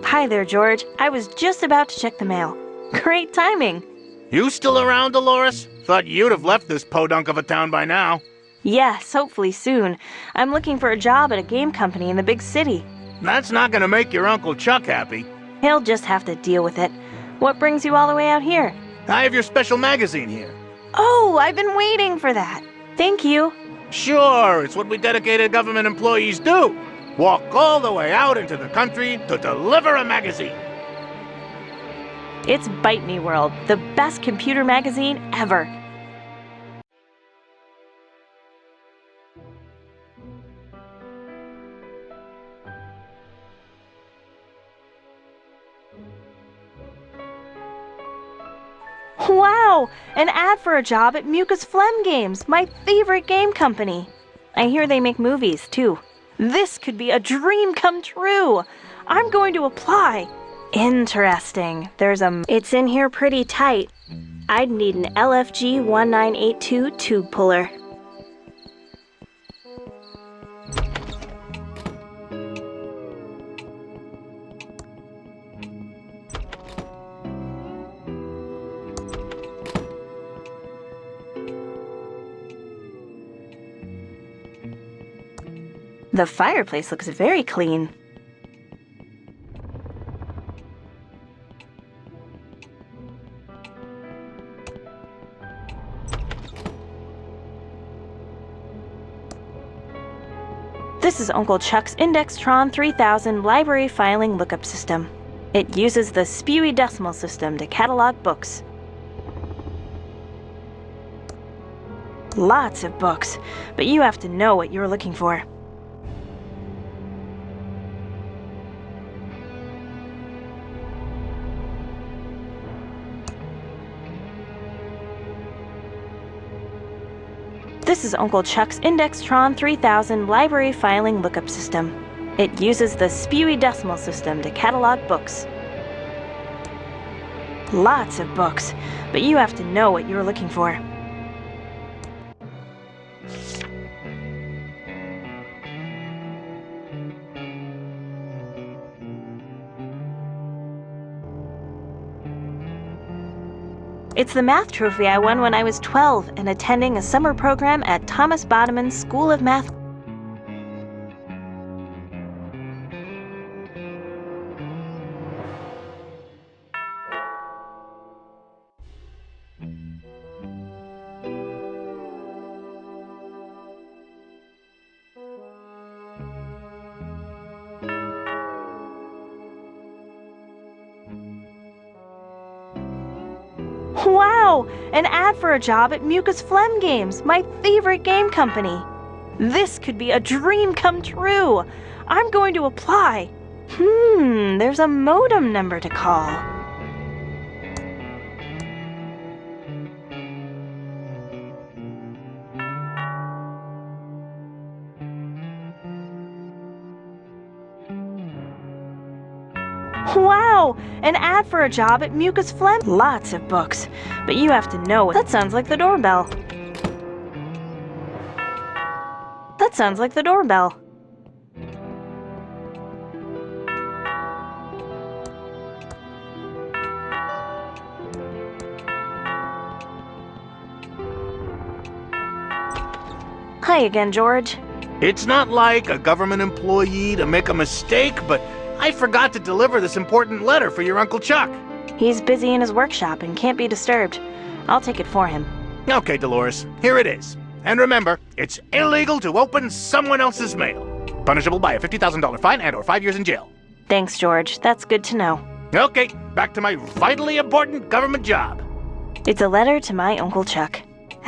Hi there, George. I was just about to check the mail. Great timing. You still around, Delores? Thought you'd have left this podunk of a town by now. Yes, hopefully soon. I'm looking for a job at a game company in the big city. That's not gonna make your Uncle Chuck happy. He'll just have to deal with it. What brings you all the way out here? I have your special magazine here. Oh, I've been waiting for that. Thank you. Sure, it's what we dedicated government employees do. Walk all the way out into the country to deliver a magazine. It's Bite Me World, the best computer magazine ever. Wow! An ad for a job at Mucus Phlegm Games, my favorite game company. I hear they make movies, too. This could be a dream come true. I'm going to apply. Interesting. It's in here pretty tight. I'd need an LFG 1982 tube puller. The fireplace looks very clean. This is Uncle Chuck's Indextron 3000 library filing lookup system. It uses the spewy decimal system to catalog books. Lots of books, but you have to know what you're looking for. This is Uncle Chuck's Indextron 3000 library filing lookup system. It uses the spewy decimal system to catalog books. Lots of books, but you have to know what you're looking for. It's the math trophy I won when I was 12 and attending a summer program at Thomas Bodeman's School of Math. Wow! An ad for a job at Mucus Phlegm Games, my favorite game company. This could be a dream come true. I'm going to apply. There's a modem number to call. Wow! An ad for a job at Mucus Phlegm. Lots of books, but you have to know it. That sounds like the doorbell. That sounds like the doorbell. Hi again, George. It's not like a government employee to make a mistake, but I forgot to deliver this important letter for your Uncle Chuck. He's busy in his workshop and can't be disturbed. I'll take it for him. Okay, Delores, here it is. And remember, it's illegal to open someone else's mail. Punishable by a $50,000 fine and/or 5 years in jail. Thanks, George. That's good to know. Okay, back to my vitally important government job. It's a letter to my Uncle Chuck.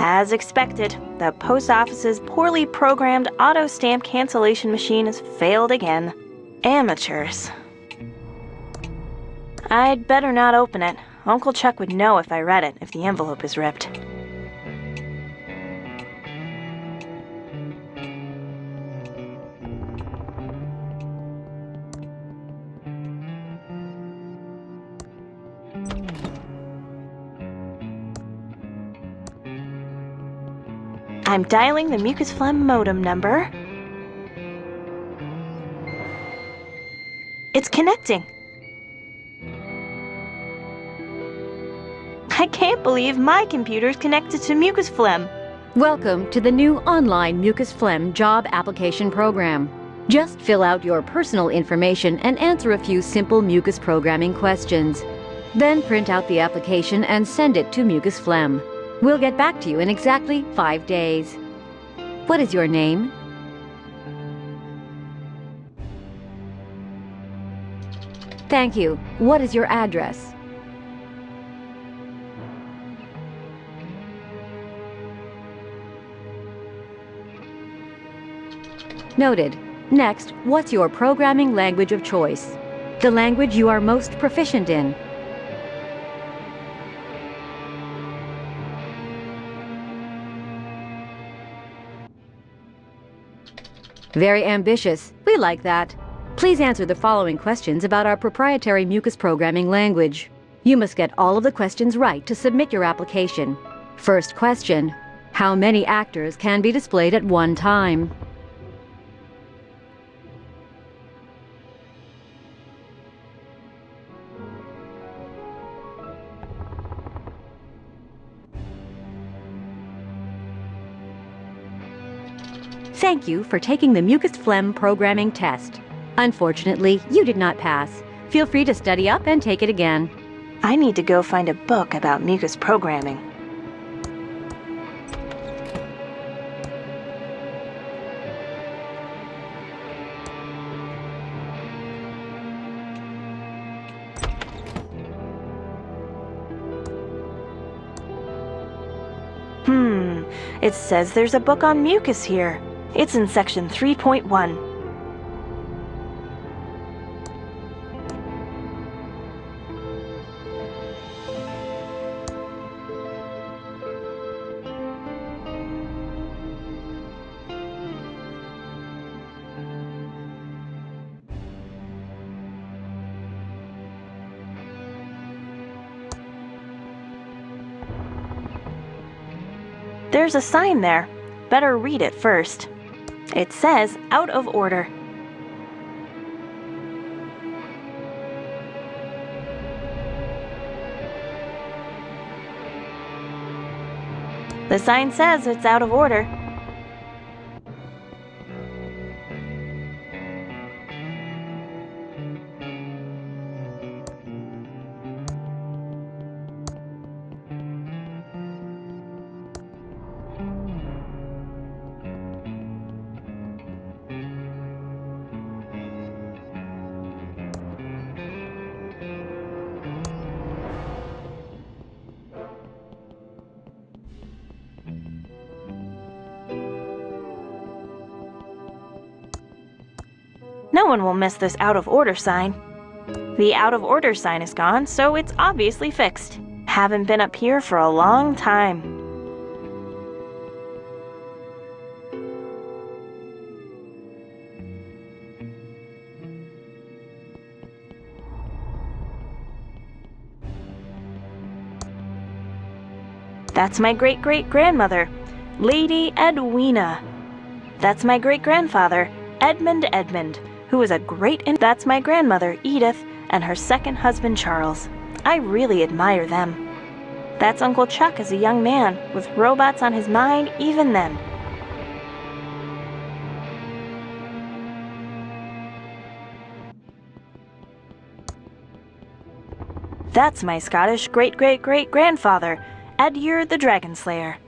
As expected, the post office's poorly programmed auto stamp cancellation machine has failed again. Amateurs. I'd better not open it. Uncle Chuck would know if I read it if the envelope is ripped. I'm dialing the mucus phlegm modem number. It's connecting. I can't believe my computer's connected to mucus phlegm. Welcome to the new online mucus phlegm job application program. Just fill out your personal information and answer a few simple mucus programming questions. Then print out the application and send it to mucus phlegm. We'll get back to you in exactly 5 days. What is your name? Thank you. What is your address? Noted. Next, what's your programming language of choice? The language you are most proficient in. Very ambitious. We like that. Please answer the following questions about our proprietary mucus programming language. You must get all of the questions right to submit your application. First question: how many actors can be displayed at one time? Thank you for taking the mucus phlegm programming test. Unfortunately, you did not pass. Feel free to study up and take it again. I need to go find a book about mucus programming. It says there's a book on mucus here. It's in section 3.1. There's a sign there. Better read it first. It says, out of order. The sign says it's out of order. No one will miss this out of order sign. The out of order sign is gone, so it's obviously fixed. Haven't been up here for a long time. That's my great-great-grandmother, Lady Edwina. That's my great-grandfather, Edmund, who was a great... That's my grandmother, Edith, and her second husband, Charles. I really admire them. That's Uncle Chuck as a young man, with robots on his mind even then. That's my Scottish great-great-great-grandfather, Edgar the Dragon Slayer.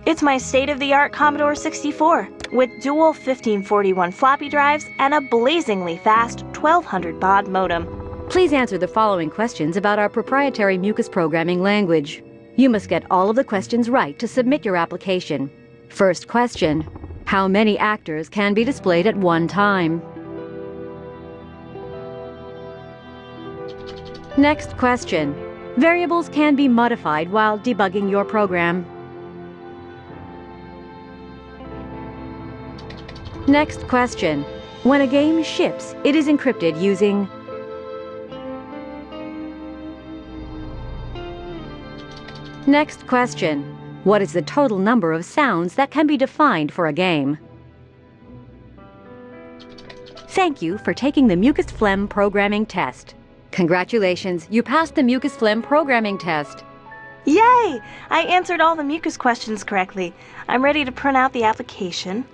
It's my state-of-the-art Commodore 64 with dual 1541 floppy drives and a blazingly fast 1200 baud modem. Please answer the following questions about our proprietary mucus programming language. You must get all of the questions right to submit your application. First question: how many actors can be displayed at one time? Next question: variables can be modified while debugging your program. Next question: when a game ships, it is encrypted using... Next question: what is the total number of sounds that can be defined for a game? Thank you for taking the Mucus Phlegm programming test. Congratulations, you passed the Mucus Phlegm programming test. Yay! I answered all the mucus questions correctly. I'm ready to print out the application.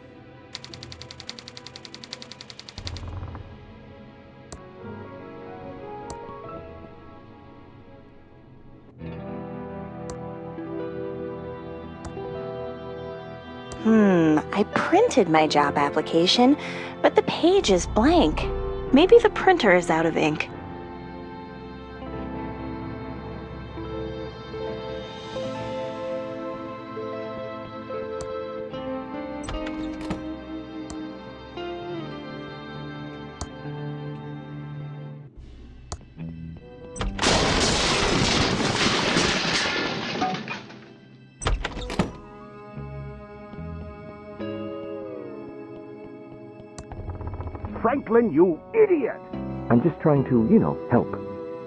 I printed my job application, but the page is blank. Maybe the printer is out of ink. Franklin, you idiot! I'm just trying to, help.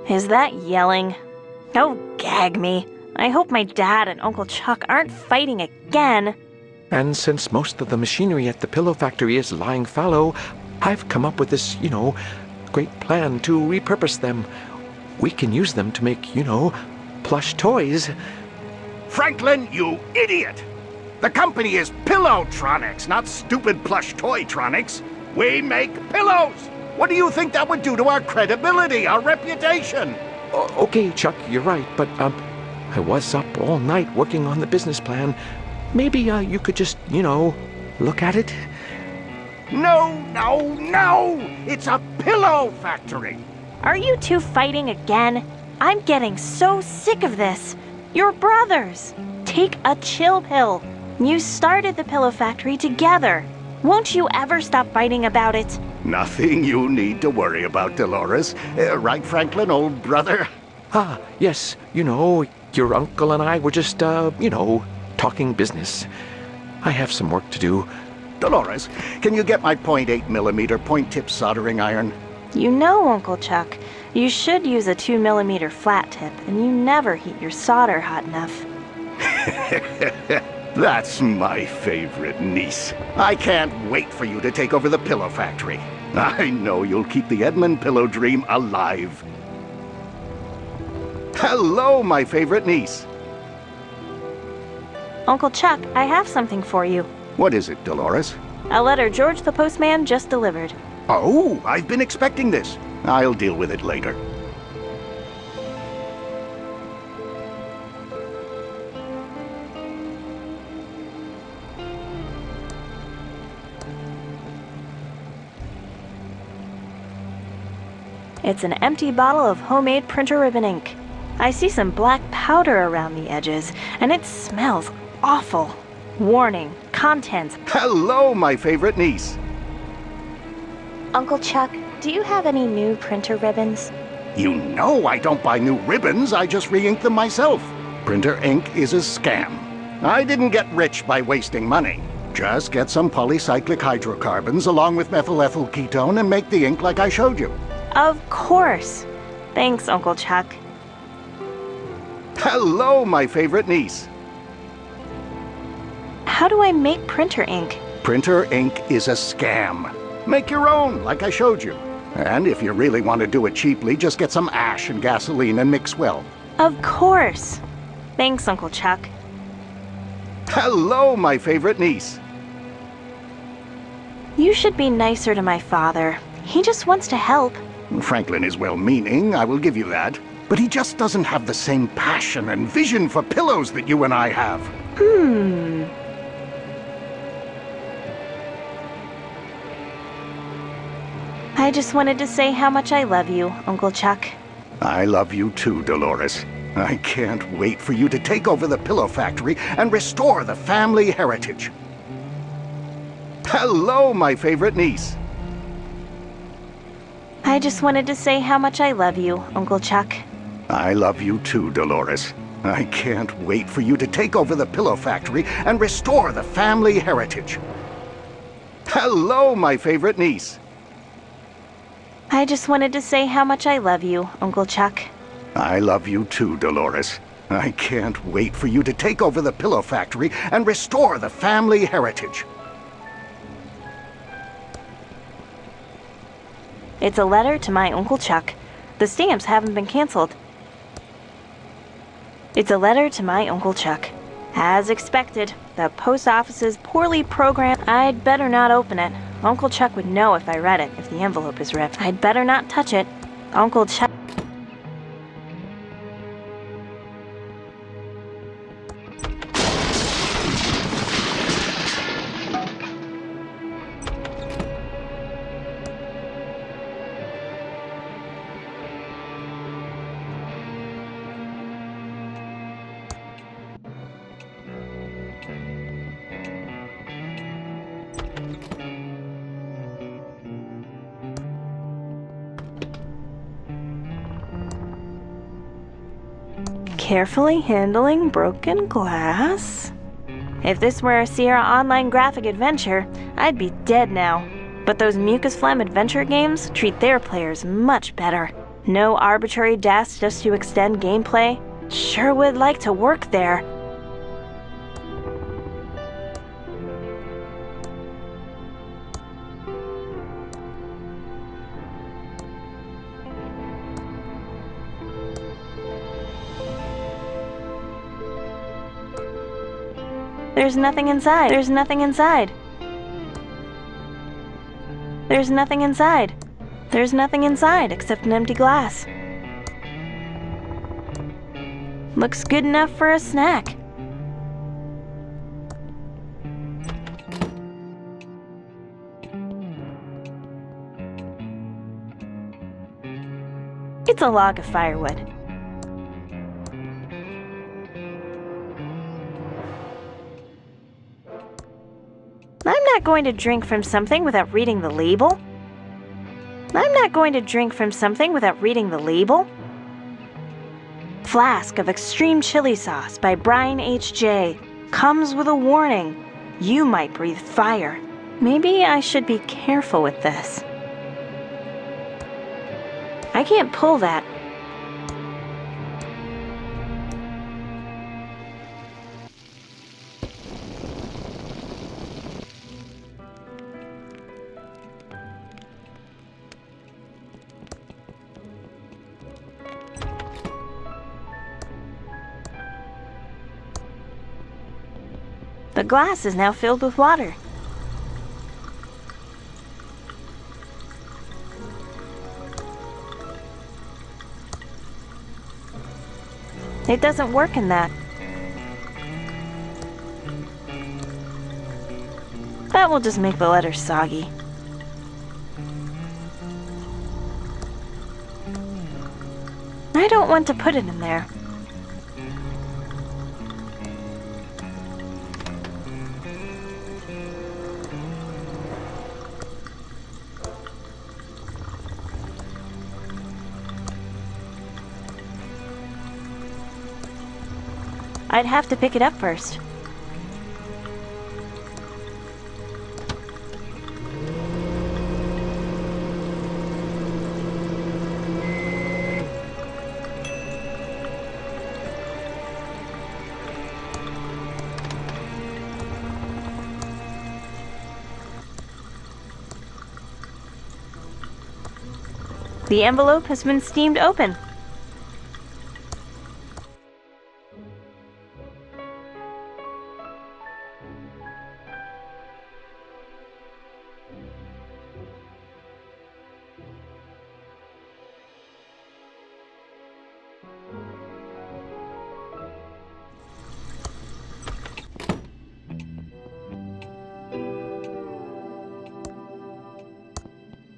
Is that yelling? Oh, gag me. I hope my dad and Uncle Chuck aren't fighting again. And since most of the machinery at the pillow factory is lying fallow, I've come up with this, great plan to repurpose them. We can use them to make, plush toys. Franklin, you idiot! The company is Pillowtronics, not stupid plush toytronics. We make pillows! What do you think that would do to our credibility, our reputation? Okay, Chuck, you're right, but, I was up all night working on the business plan. Maybe, you could just, look at it? No, no, no! It's a pillow factory! Are you two fighting again? I'm getting so sick of this. You're brothers. Take a chill pill. You started the pillow factory together. Won't you ever stop fighting about it? Nothing you need to worry about, Delores. Right, Franklin, old brother? Ah, yes, your uncle and I were just, talking business. I have some work to do. Delores, can you get my .8mm point-tip soldering iron? You know, Uncle Chuck, you should use a 2mm flat tip, and you never heat your solder hot enough. That's my favorite niece. I can't wait for you to take over the pillow factory. I know you'll keep the Edmund pillow dream alive. Hello, my favorite niece. Uncle Chuck, I have something for you. What is it, Delores? A letter George the postman just delivered. Oh, I've been expecting this. I'll deal with it later. It's an empty bottle of homemade printer ribbon ink. I see some black powder around the edges, and it smells awful. Warning, contents. Hello, my favorite niece. Uncle Chuck, do you have any new printer ribbons? You know I don't buy new ribbons, I just re-ink them myself. Printer ink is a scam. I didn't get rich by wasting money. Just get some polycyclic hydrocarbons along with methylethyl ketone and make the ink like I showed you. Of course. Thanks, Uncle Chuck. Hello, my favorite niece. How do I make printer ink? Printer ink is a scam. Make your own, like I showed you. And if you really want to do it cheaply, just get some ash and gasoline and mix well. Of course. Thanks, Uncle Chuck. Hello, my favorite niece. You should be nicer to my father. He just wants to help. Franklin is well-meaning, I will give you that. But he just doesn't have the same passion and vision for pillows that you and I have. I just wanted to say how much I love you, Uncle Chuck. I love you too, Delores. I can't wait for you to take over the pillow factory and restore the family heritage. Hello, my favorite niece. I just wanted to say how much I love you, Uncle Chuck. I love you too, Delores. I can't wait for you to take over the pillow factory and restore the family heritage. Hello, my favorite niece. I just wanted to say how much I love you, Uncle Chuck. I love you too, Delores. I can't wait for you to take over the pillow factory and restore the family heritage. It's a letter to my Uncle Chuck. The stamps haven't been canceled. It's a letter to my Uncle Chuck. As expected, the post office is poorly programmed. I'd better not open it. Uncle Chuck would know if I read it, if the envelope is ripped. I'd better not touch it. Uncle Chuck... Carefully handling broken glass. If this were a Sierra Online graphic adventure, I'd be dead now. But those Mucus Phlegm adventure games treat their players much better. No arbitrary deaths just to extend gameplay. Sure would like to work there. There's nothing inside. There's nothing inside. There's nothing inside. There's nothing inside except an empty glass. Looks good enough for a snack. It's a log of firewood. I'm not going to drink from something without reading the label. I'm not going to drink from something without reading the label. Flask of extreme chili sauce by Brian H.J. comes with a warning. You might breathe fire. Maybe I should be careful with this. I can't pull that. The glass is now filled with water. It doesn't work in that. That will just make the letters soggy. I don't want to put it in there. I'd have to pick it up first. The envelope has been steamed open.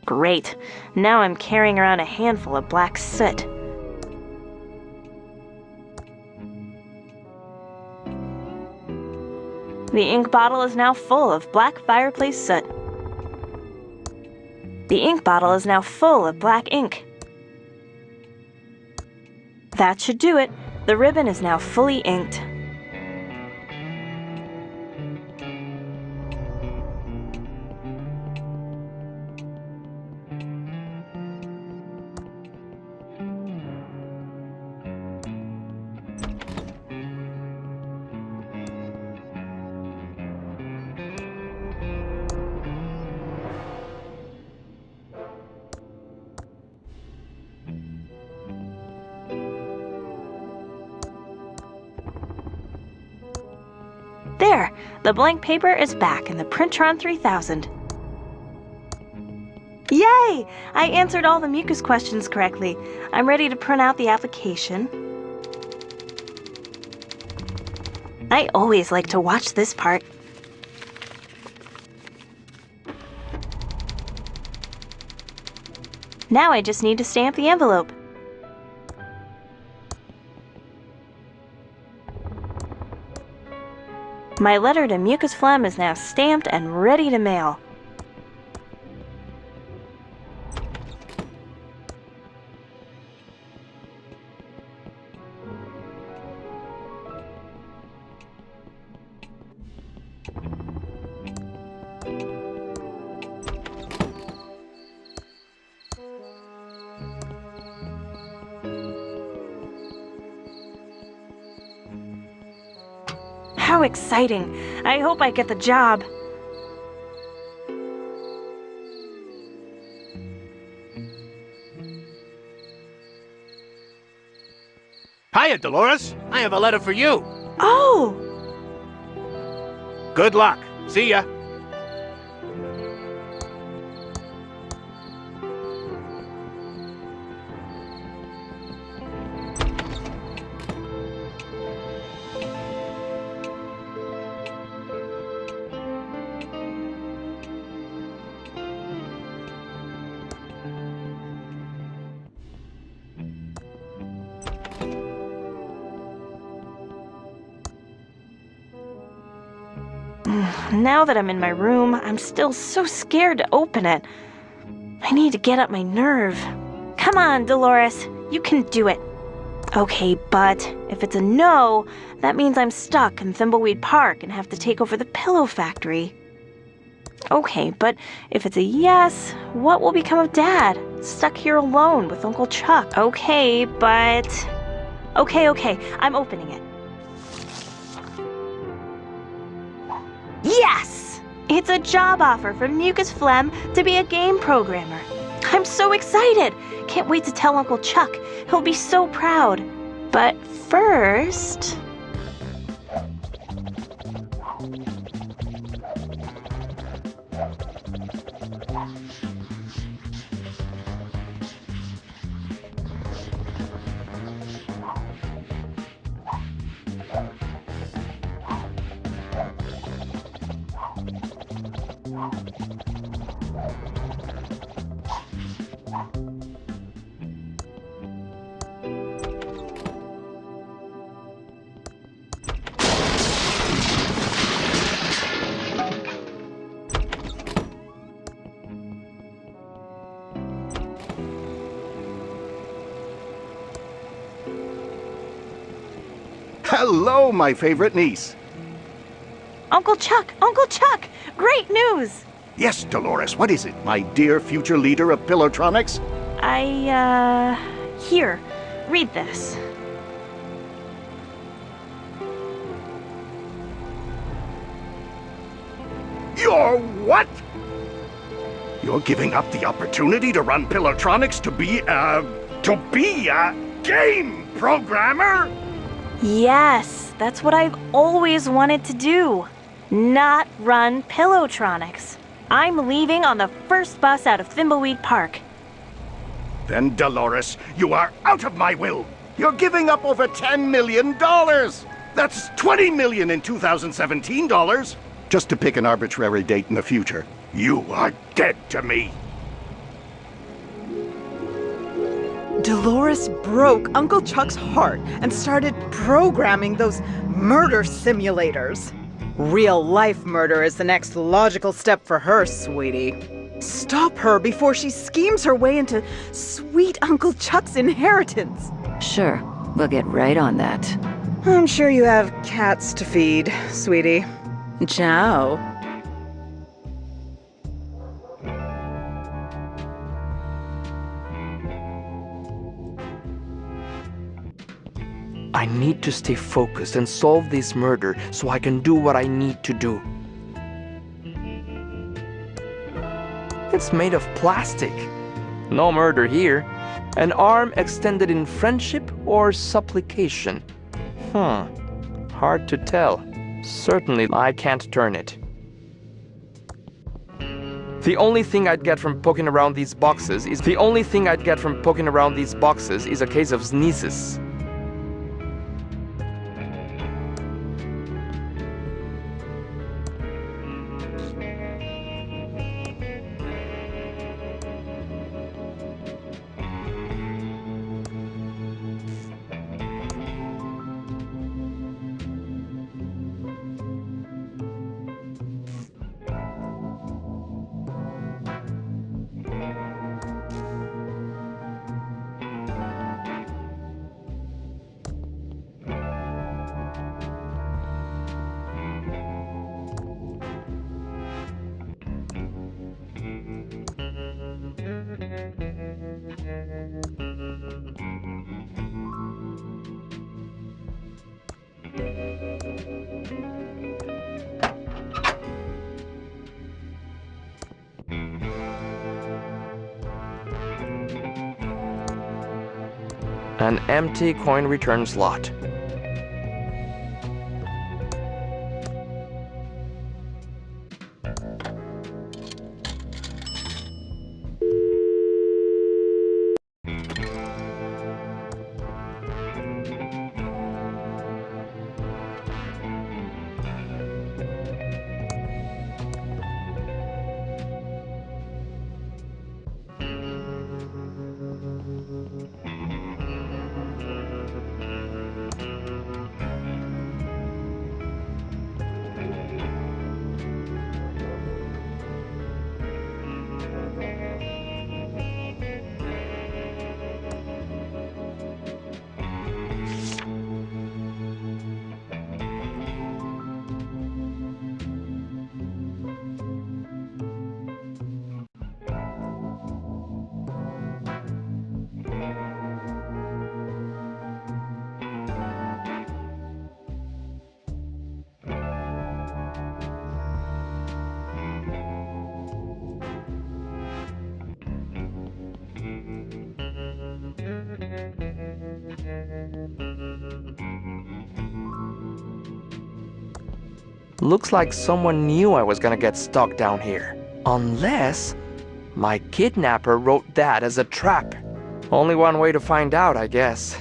Great. Now I'm carrying around a handful of black soot. The ink bottle is now full of black fireplace soot. The ink bottle is now full of black ink. That should do it. The ribbon is now fully inked. There! The blank paper is back in the Printron 3000. Yay! I answered all the mucus questions correctly. I'm ready to print out the application. I always like to watch this part. Now I just need to stamp the envelope. My letter to Mucus Phlegm is now stamped and ready to mail. How exciting! I hope I get the job. Hiya, Delores. I have a letter for you. Oh! Good luck. See ya. Now that I'm in my room, I'm still so scared to open it. I need to get up my nerve. Come on, Delores. You can do it. Okay, but if it's a no, that means I'm stuck in Thimbleweed Park and have to take over the pillow factory. Okay, but if it's a yes, what will become of Dad? Stuck here alone with Uncle Chuck. Okay, but... Okay, I'm opening it. Yes! It's a job offer from Mucus Phlegm to be a game programmer. I'm so excited! Can't wait to tell Uncle Chuck. He'll be so proud. But first... Hello, my favorite niece. Uncle Chuck! Great news! Yes, Delores, what is it, my dear future leader of Pillowtronics? Here, read this. You're what? You're giving up the opportunity to run Pillowtronics to be a game programmer? Yes, that's what I've always wanted to do. Not run Pillowtronics. I'm leaving on the first bus out of Thimbleweed Park. Then, Delores, you are out of my will. You're giving up over $10 million. That's $20 million in 2017 dollars. Just to pick an arbitrary date in the future. You are dead to me. Delores broke Uncle Chuck's heart and started programming those murder simulators. Real-life murder is the next logical step for her, sweetie. Stop her before she schemes her way into sweet Uncle Chuck's inheritance. Sure, we'll get right on that. I'm sure you have cats to feed, sweetie. Ciao. I need to stay focused and solve this murder so I can do what I need to do. It's made of plastic. No murder here. An arm extended in friendship or supplication? Hard to tell. Certainly I can't turn it. The only thing I'd get from poking around these boxes is a case of sneezes. An empty coin return slot. Looks like someone knew I was gonna get stuck down here. Unless my kidnapper wrote that as a trap. Only one way to find out, I guess.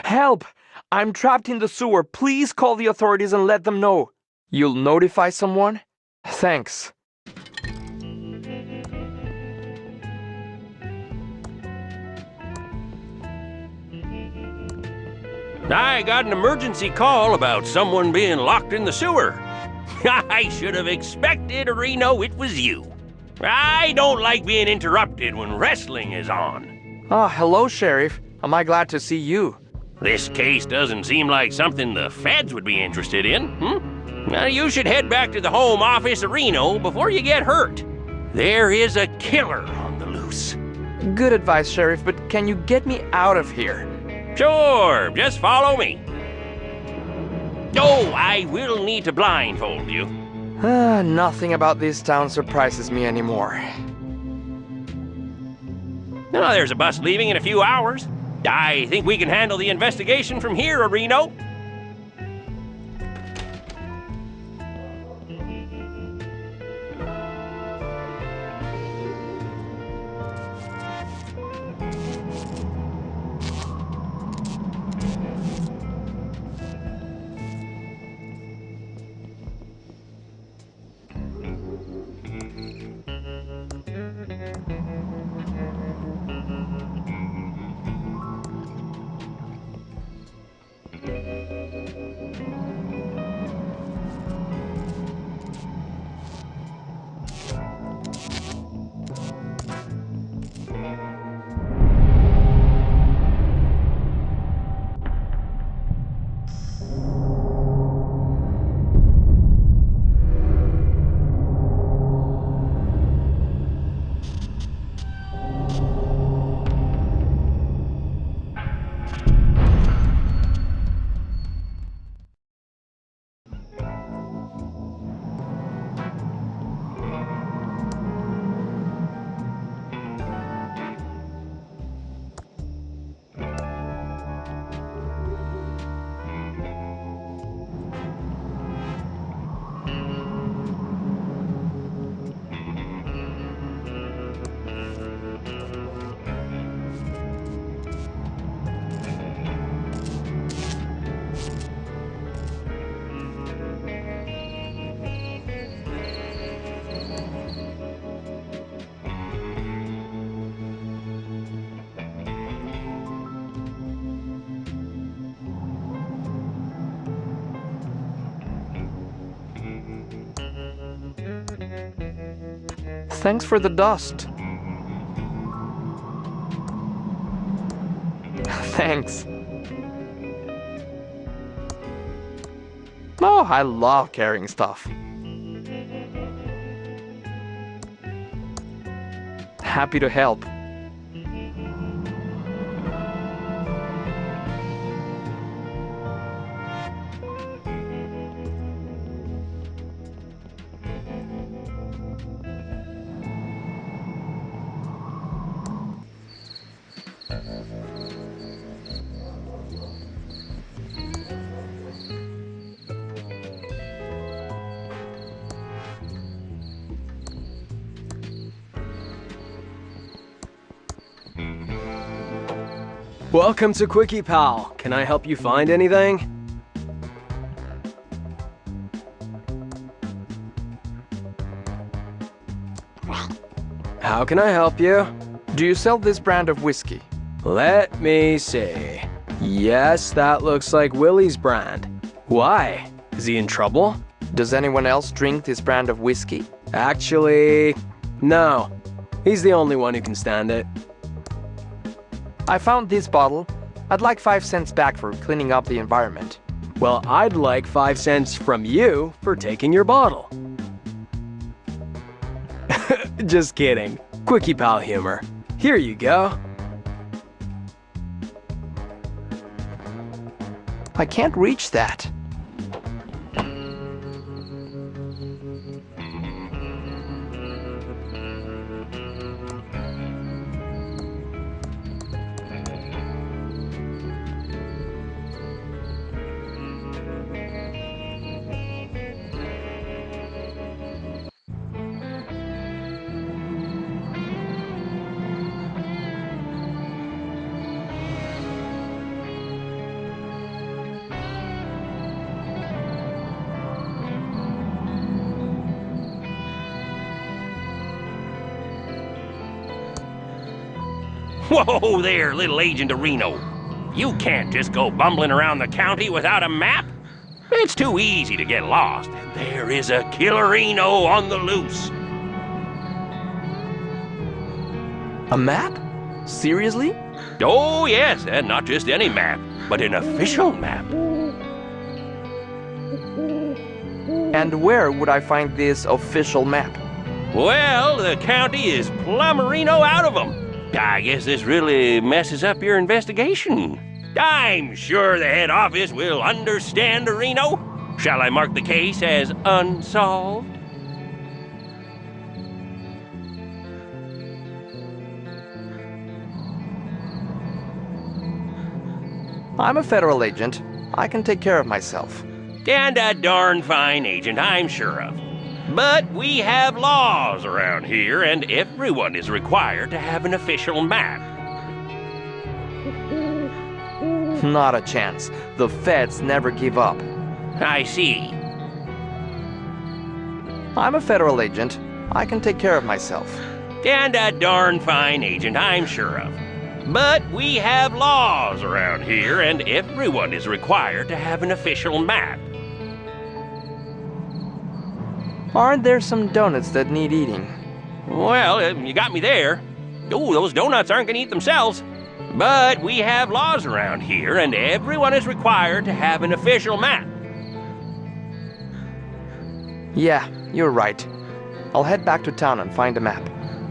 Help! I'm trapped in the sewer. Please call the authorities and let them know. You'll notify someone? Thanks. I got an emergency call about someone being locked in the sewer. I should have expected, Reno, it was you. I don't like being interrupted when wrestling is on. Ah, hello, Sheriff. Am I glad to see you? This case doesn't seem like something the feds would be interested in, Now, you should head back to the home office of Reno before you get hurt. There is a killer on the loose. Good advice, Sheriff, but can you get me out of here? Sure, just follow me. Oh, I will need to blindfold you. Nothing about this town surprises me anymore. Oh, there's a bus leaving in a few hours. I think we can handle the investigation from here, Reno. Thanks for the dust. Thanks. Oh, I love carrying stuff. Happy to help. Welcome to Quickie Pal. Can I help you find anything? How can I help you? Do you sell this brand of whiskey? Let me see. Yes, that looks like Willie's brand. Why? Is he in trouble? Does anyone else drink this brand of whiskey? Actually, no. He's the only one who can stand it. I found this bottle. I'd like 5 cents back for cleaning up the environment. Well, I'd like 5 cents from you for taking your bottle. Just kidding. Quickie pal humor. Here you go. I can't reach that. Whoa there, little Agent Reno. You can't just go bumbling around the county without a map. It's too easy to get lost, and there is a killerino on the loose. A map? Seriously? Oh, yes, and not just any map, but an official map. And where would I find this official map? Well, the county is plumberino out of them. I guess this really messes up your investigation. I'm sure the head office will understand, Reno. Shall I mark the case as unsolved? I'm a federal agent. I can take care of myself. And a darn fine agent, I'm sure of. But we have laws around here, and everyone is required to have an official map. Not a chance. The feds never give up. I see. I'm a federal agent. I can take care of myself. And a darn fine agent, I'm sure of. But we have laws around here, and everyone is required to have an official map. Aren't there some donuts that need eating? Well, you got me there. Oh, those donuts aren't gonna eat themselves. But we have laws around here, and everyone is required to have an official map. Yeah, you're right. I'll head back to town and find a map.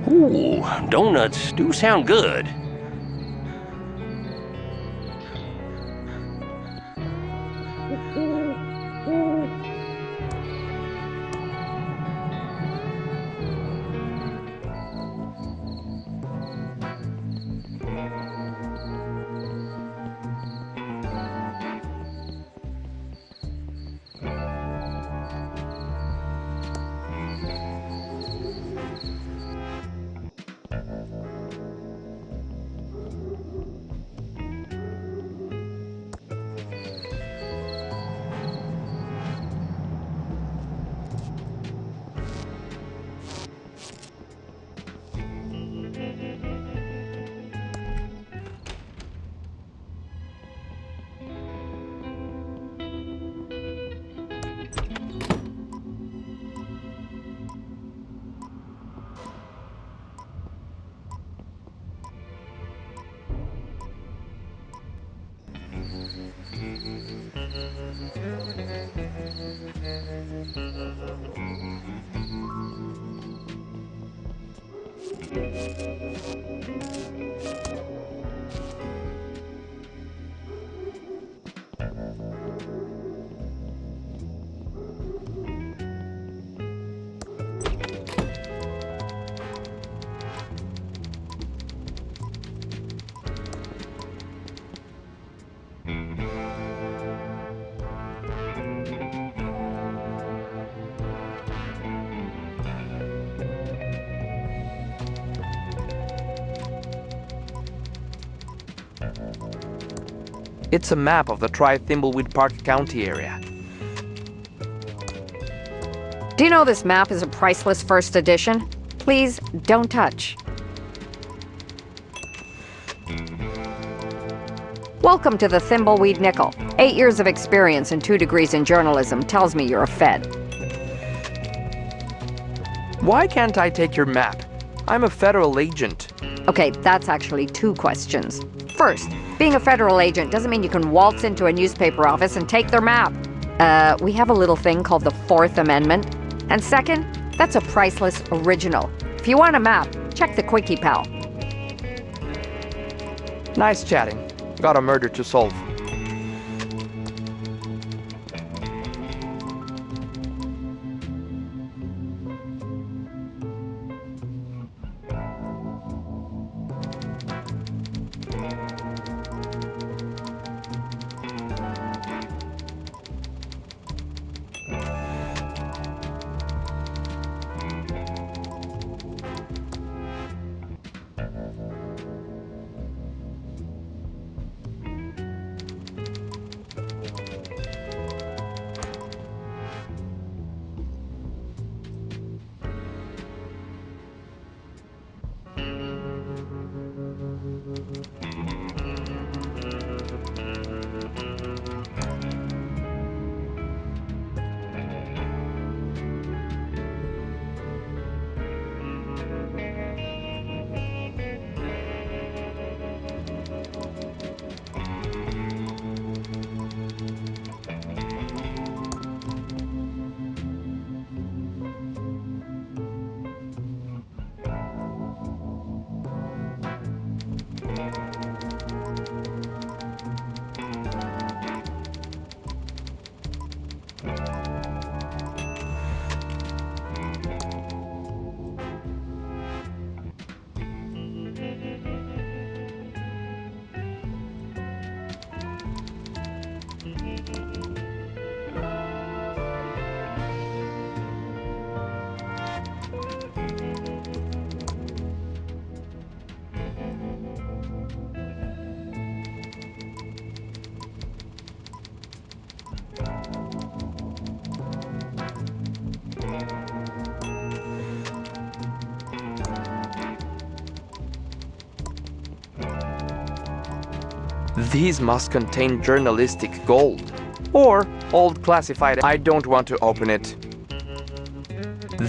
Ooh, donuts do sound good. It's a map of the Thimbleweed Park County area. Do you know this map is a priceless first edition? Please, don't touch. Welcome to the Thimbleweed Nickel. 8 years of experience and 2 degrees in journalism tells me you're a Fed. Why can't I take your map? I'm a federal agent. Okay, that's actually 2 questions. First, being a federal agent doesn't mean you can waltz into a newspaper office and take their map. We have a little thing called the Fourth Amendment. And second, that's a priceless original. If you want a map, check the Quickie Pal. Nice chatting. Got a murder to solve. These must contain journalistic gold. Or old classified. I don't want to open it.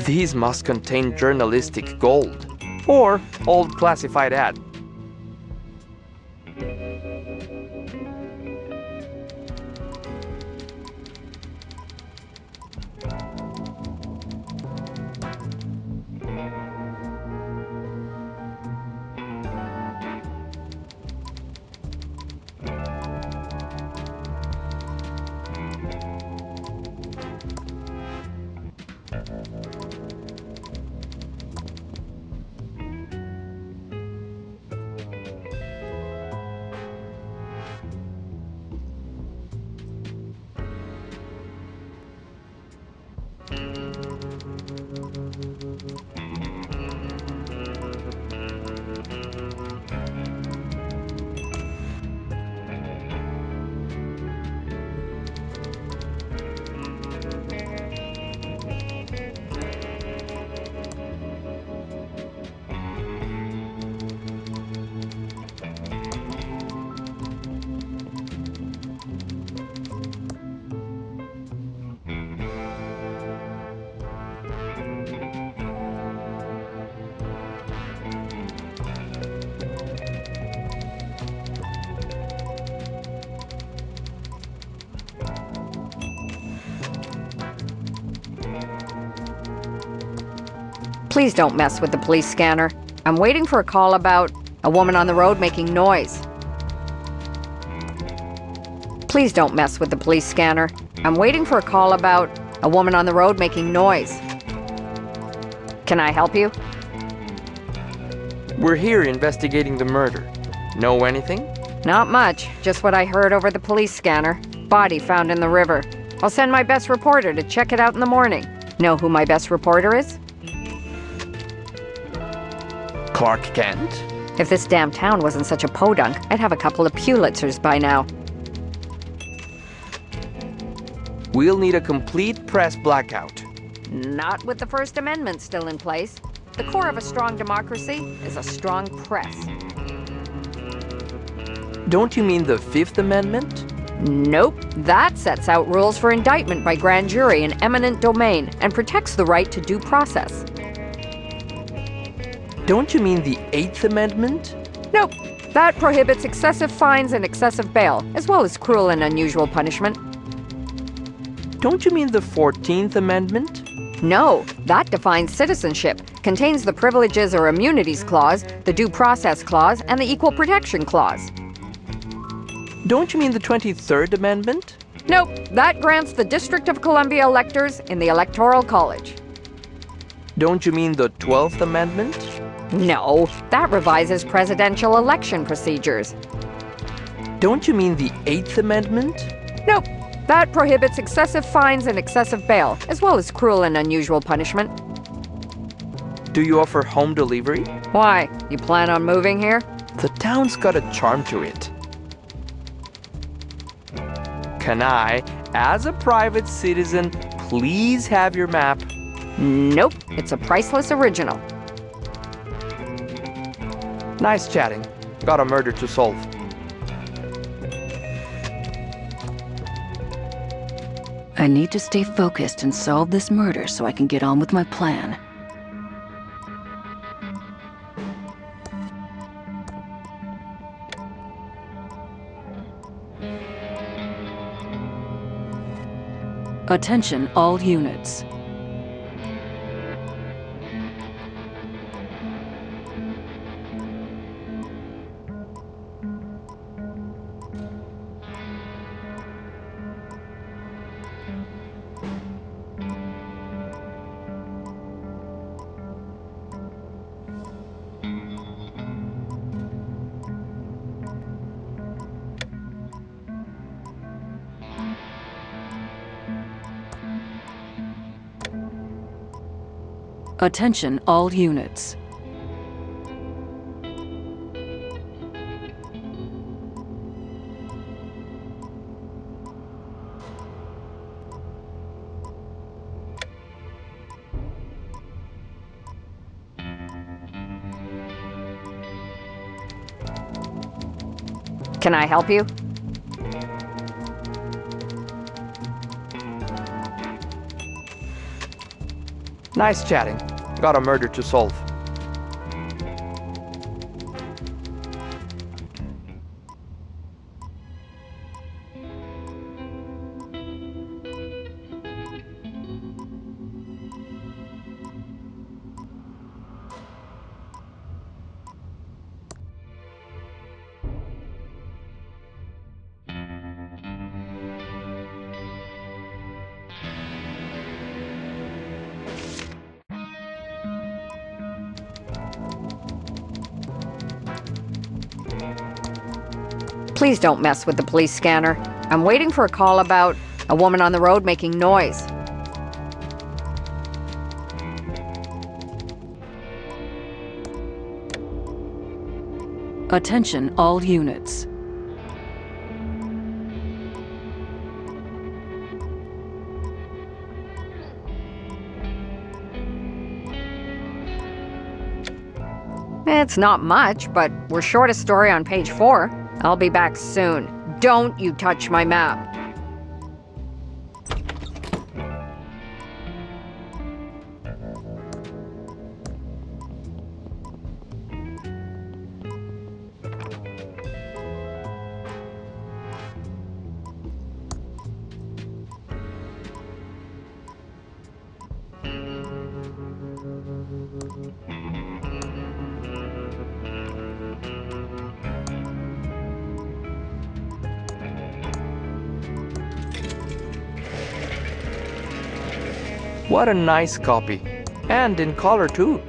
These must contain journalistic gold. Or old classified ad. Please don't mess with the police scanner. I'm waiting for a call about a woman on the road making noise. Please don't mess with the police scanner. I'm waiting for a call about a woman on the road making noise. Can I help you? We're here investigating the murder. Know anything? Not much. Just what I heard over the police scanner. Body found in the river. I'll send my best reporter to check it out in the morning. Know who my best reporter is? Clark Kent? If this damn town wasn't such a podunk, I'd have a couple of Pulitzers by now. We'll need a complete press blackout. Not with the First Amendment still in place. The core of a strong democracy is a strong press. Don't you mean the Fifth Amendment? Nope. That sets out rules for indictment by grand jury in eminent domain and protects the right to due process. Don't you mean the Eighth Amendment? Nope. That prohibits excessive fines and excessive bail, as well as cruel and unusual punishment. Don't you mean the 14th Amendment? No, that defines citizenship, contains the Privileges or Immunities Clause, the Due Process Clause, and the Equal Protection Clause. Don't you mean the 23rd Amendment? Nope, that grants the District of Columbia electors in the Electoral College. Don't you mean the 12th Amendment? No, that revises presidential election procedures. Don't you mean the 8th Amendment? Nope, that prohibits excessive fines and excessive bail, as well as cruel and unusual punishment. Do you offer home delivery? Why? You plan on moving here? The town's got a charm to it. Can I, as a private citizen, please have your map? Nope, it's a priceless original. Nice chatting. Got a murder to solve. I need to stay focused and solve this murder so I can get on with my plan. Attention all units. Attention all units. Can I help you? Nice chatting. Got a murder to solve. Please don't mess with the police scanner. I'm waiting for a call about a woman on the road making noise. Attention all units. It's not much, but we're short a story on page 4. I'll be back soon. Don't you touch my map. What a nice copy. And in color too.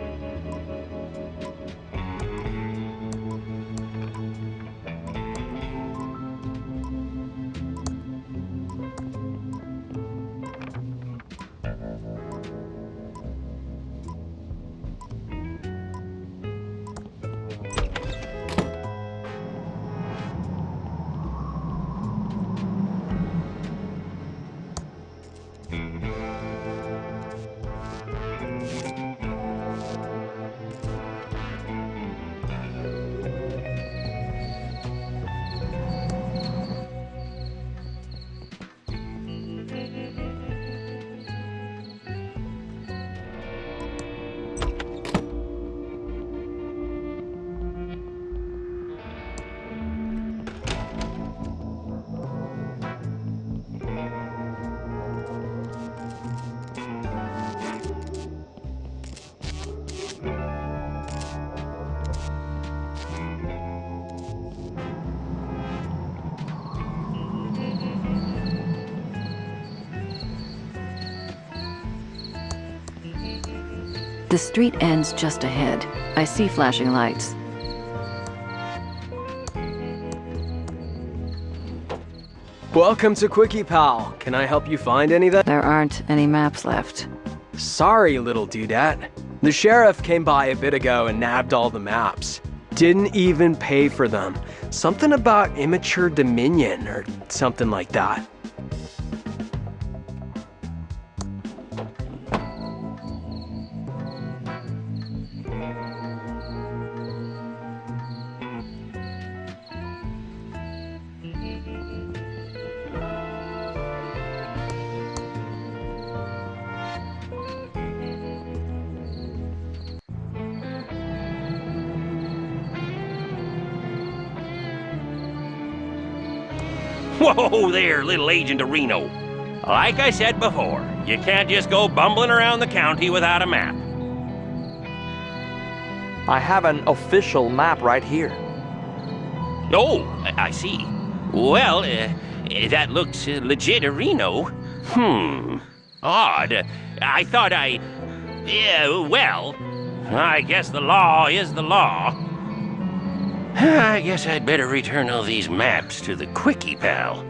The street ends just ahead. I see flashing lights. Welcome to Quickie Pal. Can I help you find anything? There aren't any maps left. Sorry, little dudette. The sheriff came by a bit ago and nabbed all the maps. Didn't even pay for them. Something about immature dominion or something like that. Whoa there, little Agent Reno. Like I said before, you can't just go bumbling around the county without a map. I have an official map right here. Oh, I see. Well, that looks legit, Reno. Odd. I thought well, I guess the law is the law. I guess I'd better return all these maps to the Quickie Pal.